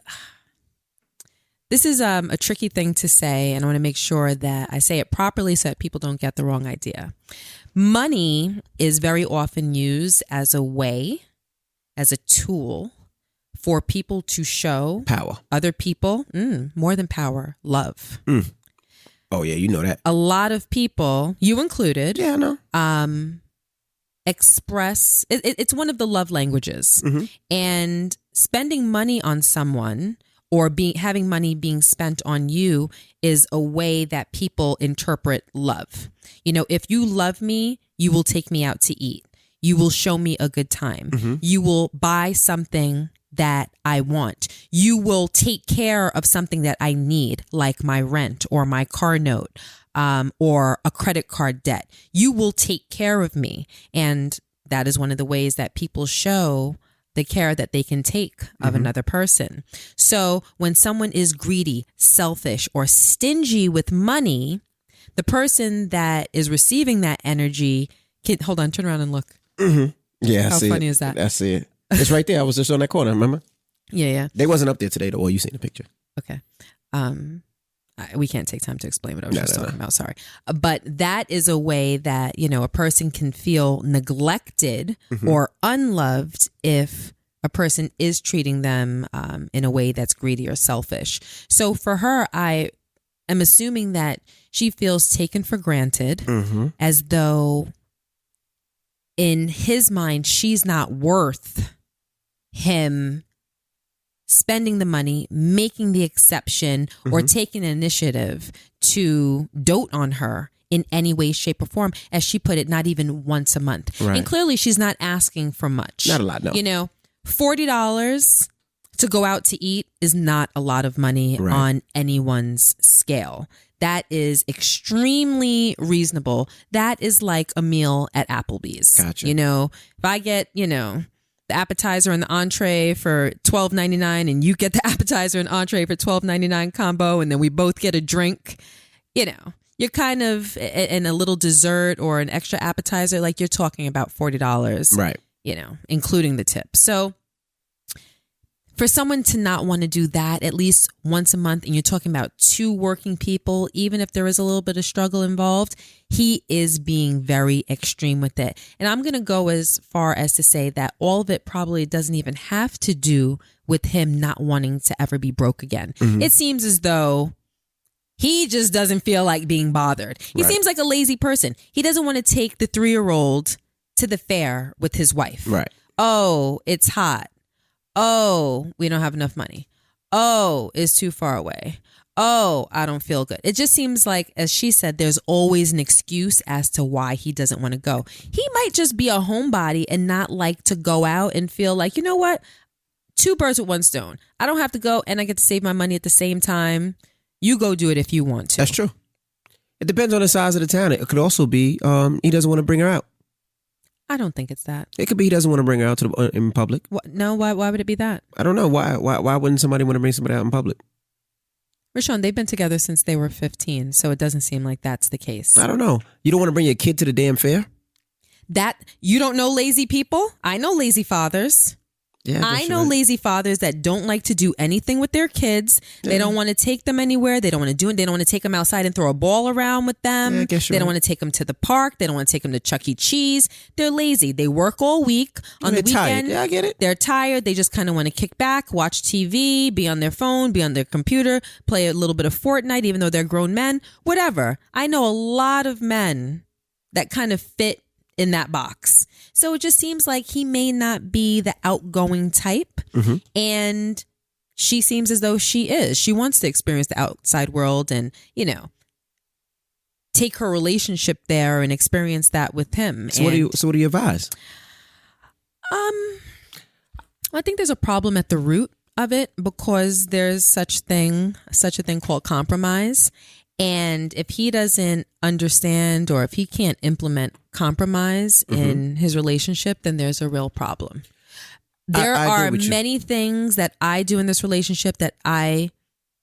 a tricky thing to say, and I want to make sure that I say it properly so that people don't get the wrong idea. Money is very often used as a way, as a tool for people to show power. Other people, more than power, love. Oh, yeah, you know that. A lot of people, you included, I know. Express, it's one of the love languages. And spending money on someone or having money being spent on you is a way that people interpret love. If you love me, you will take me out to eat. You will show me a good time. Mm-hmm. You will buy something that I want. You will take care of something that I need, like my rent or my car note, or a credit card debt. You will take care of me. And that is one of the ways that people show the care that they can take of another person. So when someone is greedy, selfish, or stingy with money, the person that is receiving that energy can, hold on, turn around and look. Mm-hmm. Yeah, how funny is that? I see it. It's right there. I was just on that corner, remember? Yeah. They wasn't up there today, though. Well, you seen the picture. Okay. We can't take time to explain what I was talking about. Sorry. But that is a way that, a person can feel neglected or unloved if a person is treating them in a way that's greedy or selfish. So for her, I am assuming that she feels taken for granted, as though in his mind, she's not worth him spending the money, making the exception, or taking initiative to dote on her in any way, shape, or form. As she put it, not even once a month. Right. And clearly she's not asking for much. Not a lot, no. $40 to go out to eat is not a lot of money on anyone's scale. That is extremely reasonable. That is like a meal at Applebee's. Gotcha. If I get, the appetizer and the entree for $12.99 and you get the appetizer and entree for $12.99 combo, and then we both get a drink, you're kind of in a little dessert or an extra appetizer, like you're talking about $40. Right. Including the tip. So for someone to not want to do that at least once a month, and you're talking about two working people, even if there is a little bit of struggle involved, he is being very extreme with it. And I'm going to go as far as to say that all of it probably doesn't even have to do with him not wanting to ever be broke again. It seems as though he just doesn't feel like being bothered. He seems like a lazy person. He doesn't want to take the 3-year-old to the fair with his wife. Right. Oh, it's hot. Oh, we don't have enough money. Oh, it's too far away. Oh, I don't feel good. It just seems like, as she said, there's always an excuse as to why he doesn't want to go. He might just be a homebody and not like to go out and feel like, you know what? 2 birds with 1 stone. I don't have to go and I get to save my money at the same time. You go do it if you want to. That's true. It depends on the size of the town. It could also be he doesn't want to bring her out. I don't think it's that. It could be he doesn't want to bring her out in public. What? No, why would it be that? I don't know. Why wouldn't somebody want to bring somebody out in public? Rashawn, they've been together since they were 15, so it doesn't seem like that's the case. I don't know. You don't want to bring your kid to the damn fair? You don't know lazy people? I know lazy fathers. Yeah, I know lazy fathers that don't like to do anything with their kids. Yeah. They don't want to take them anywhere. They don't want to do it. They don't want to take them outside and throw a ball around with them. Yeah, they don't want to take them to the park. They don't want to take them to Chuck E. Cheese. They're lazy. They work all week. On the weekend, tired. Yeah, I get it. They're tired. They just kind of want to kick back, watch TV, be on their phone, be on their computer, play a little bit of Fortnite, even though they're grown men. Whatever. I know a lot of men that kind of fit in that box. So it just seems like he may not be the outgoing type. And she seems as though she is. She wants to experience the outside world and, take her relationship there and experience that with him. So what do you advise? I think there's a problem at the root of it, because there's such a thing called compromise. And if he doesn't understand, or if he can't implement compromise in his relationship, then there's a real problem. There are many things that I do in this relationship that I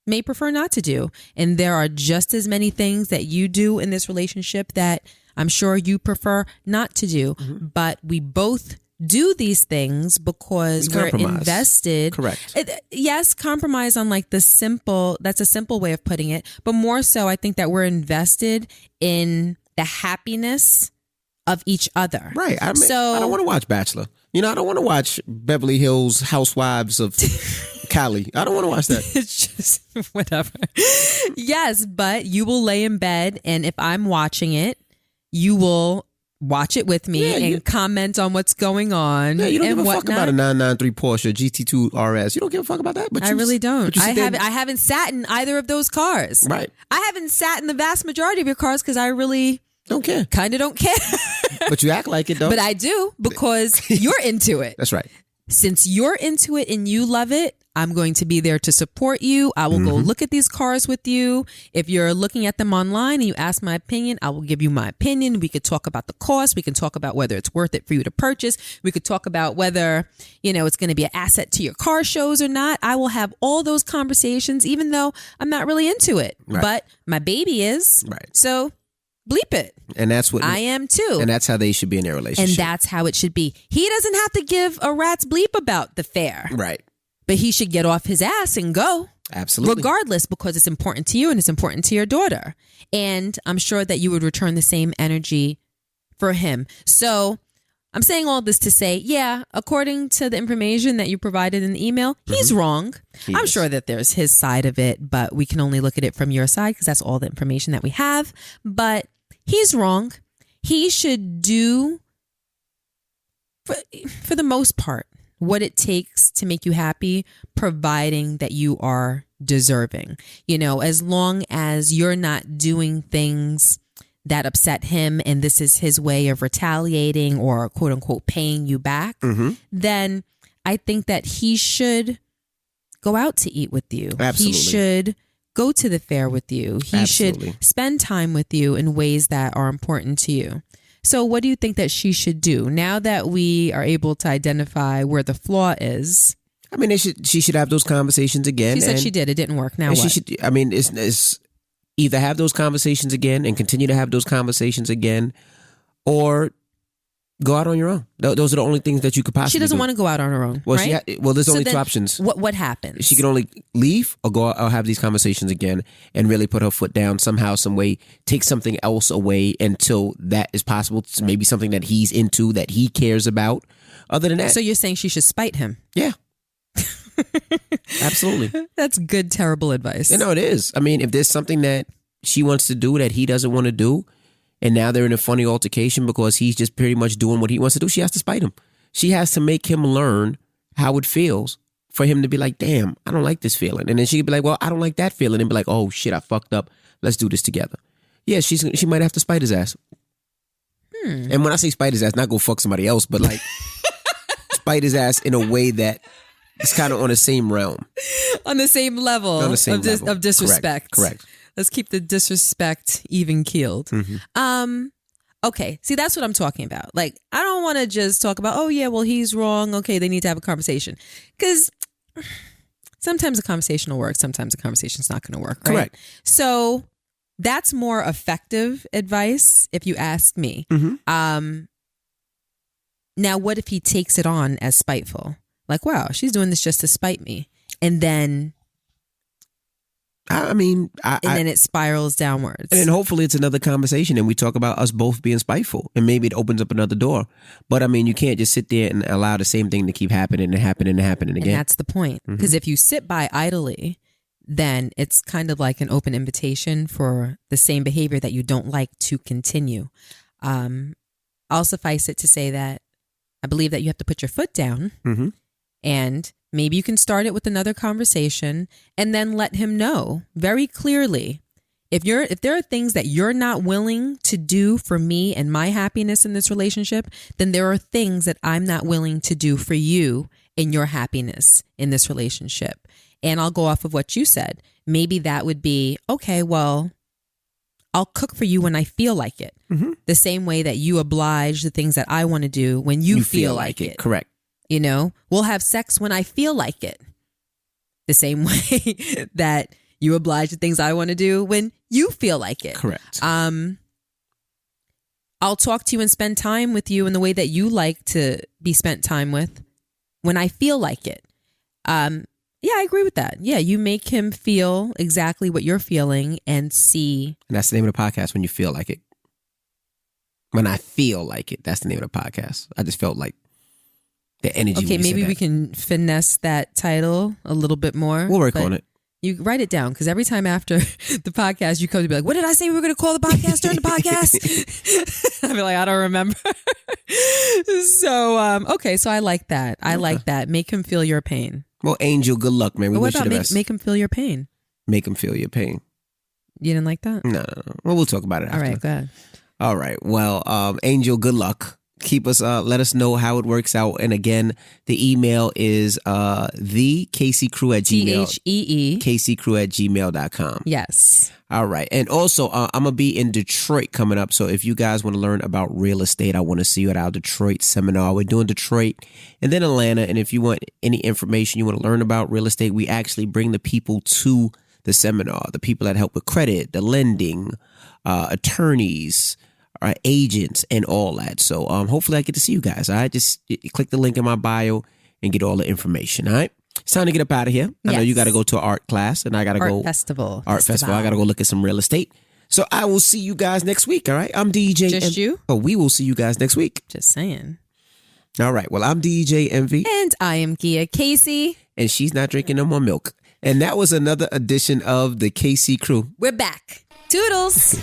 may prefer not to do. And there are just as many things that you do in this relationship that I'm sure you prefer not to do. But we both do these things because we're invested. Correct. Yes, compromise on that's a simple way of putting it. But more so, I think that we're invested in the happiness of each other. Right. I don't want to watch Bachelor. I don't want to watch Beverly Hills Housewives of Cali. I don't want to watch that. It's just whatever. Yes, but you will lay in bed, and if I'm watching it, you will watch it with me and comment on what's going on. Yeah, you don't give a fuck about a 993 Porsche GT2 RS. You don't give a fuck about that. But I really don't. I haven't sat in either of those cars. Right. I haven't sat in the vast majority of your cars because I really don't care. Kind of don't care. But you act like it, though. But I do, because you're into it. That's right. Since you're into it and you love it, I'm going to be there to support you. I will go look at these cars with you. If you're looking at them online and you ask my opinion, I will give you my opinion. We could talk about the cost. We can talk about whether it's worth it for you to purchase. We could talk about whether, it's going to be an asset to your car shows or not. I will have all those conversations, even though I'm not really into it. Right. But my baby is. Right. So bleep it. And that's what I am too. And that's how they should be in their relationship. And that's how it should be. He doesn't have to give a rat's bleep about the fair. Right. But he should get off his ass and go. Absolutely. Regardless, because it's important to you and it's important to your daughter. And I'm sure that you would return the same energy for him. So I'm saying all this to say, yeah, according to the information that you provided in the email, he's wrong. I'm sure that there's his side of it, but we can only look at it from your side because that's all the information that we have. But he's wrong. He should do, for the most part, what it takes to make you happy, providing that you are deserving. As long as you're not doing things that upset him and this is his way of retaliating or quote unquote paying you back, then I think that he should go out to eat with you. Absolutely. He should go to the fair with you. He should spend time with you in ways that are important to you. So what do you think that she should do now that we are able to identify where the flaw is? I mean, she should have those conversations again. She said she did. It didn't work. Now what? She should. I mean, it's either have those conversations again and continue to have those conversations again, or go out on your own. Those are the only things that you could possibly do. She doesn't want to go out on her own, well, right? There's only two options. What happens? She can only leave or go out or have these conversations again and really put her foot down somehow, some way, take something else away until that is possible. Maybe something that he's into, that he cares about. Other than that. So you're saying she should spite him? Yeah. Absolutely. That's good, terrible advice. No, it is. I mean, if there's something that she wants to do that he doesn't want to do, and now they're in a funny altercation because he's just pretty much doing what he wants to do, she has to spite him. She has to make him learn how it feels for him to be like, damn, I don't like this feeling. And then she could be like, well, I don't like that feeling. And be like, oh, shit, I fucked up. Let's do this together. Yeah, she might have to spite his ass. And when I say spite his ass, not go fuck somebody else, but like spite his ass in a way that it's kind of on the same realm. On the same level of disrespect. Correct. Let's keep the disrespect even keeled. Okay. See, that's what I'm talking about. Like, I don't want to just talk about, oh yeah, well, he's wrong. Okay. They need to have a conversation. Because sometimes a conversation will work. Sometimes a conversation's not going to work. Right? Correct. So that's more effective advice if you ask me. Now, what if he takes it on as spiteful? Like, wow, she's doing this just to spite me. And then then it spirals downwards. And then hopefully it's another conversation and we talk about us both being spiteful and maybe it opens up another door. But I mean, you can't just sit there and allow the same thing to keep happening and happening and happening again. And that's the point. Because if you sit by idly, then it's kind of like an open invitation for the same behavior that you don't like to continue. I'll suffice it to say that I believe that you have to put your foot down and maybe you can start it with another conversation and then let him know very clearly. If there are things that you're not willing to do for me and my happiness in this relationship, then there are things that I'm not willing to do for you and your happiness in this relationship. And I'll go off of what you said. Maybe that would be, okay, well, I'll cook for you when I feel like it. The same way that you oblige the things that I want to do when you feel like it. Correct. We'll have sex when I feel like it. The same way that you oblige the things I want to do when you feel like it. Correct. I'll talk to you and spend time with you in the way that you like to be spent time with when I feel like it. Yeah, I agree with that. Yeah, you make him feel exactly what you're feeling and see. And that's the name of the podcast, When You Feel Like It. When I feel like it, that's the name of the podcast. I just felt like the energy. Okay, maybe we can finesse that title a little bit more. We'll work on it. You write it down because every time after the podcast, you come to be like, what did I say we were going to call the podcast during the podcast? I'll be like, I don't remember. So, okay, so I like that. I like that. Make him feel your pain. Well, Angel, good luck, man. We wish you the best. Make him feel your pain. Make him feel your pain. You didn't like that? No. Well, we'll talk about it after. All right, go ahead. All right. Well, Angel, good luck. Keep us, let us know how it works out. And again, the email is the KCCrew@gmail.com. THEE. KCCrew@gmail.com. Yes. All right. And also, I'm going to be in Detroit coming up. So if you guys want to learn about real estate, I want to see you at our Detroit seminar. We're doing Detroit and then Atlanta. And if you want any information you want to learn about real estate, we actually bring the people to the seminar, the people that help with credit, the lending, attorneys, agents, and all that. So hopefully I get to see you guys. All right. Just click the link in my bio and get all the information. All right. It's time to get up out of here. I know you got to go to an art class and I got to go. Art festival. I got to go look at some real estate. So I will see you guys next week. All right. I'm DJ. Just you? Oh, we will see you guys next week. Just saying. All right. Well, I'm DJ Envy. And I am Gia Casey. And she's not drinking no more milk. And that was another edition of the KC Crew. We're back. Toodles.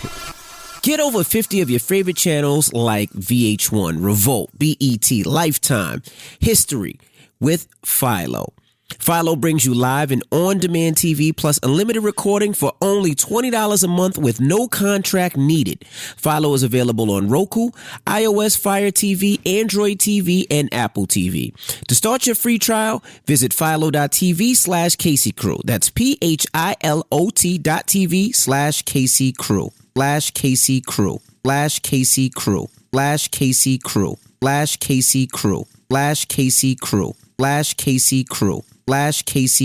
Get over 50 of your favorite channels like VH1, Revolt, BET, Lifetime, History with Philo. Philo brings you live and on-demand TV plus unlimited recording for only $20 a month with no contract needed. Philo is available on Roku, iOS Fire TV, Android TV, and Apple TV. To start your free trial, visit philo.tv/KCCrew. That's philot.tv/KCCrew. /KC Crew, /KC Crew, /KC Crew, /KC Crew, /KC Crew, /KC Crew, /KC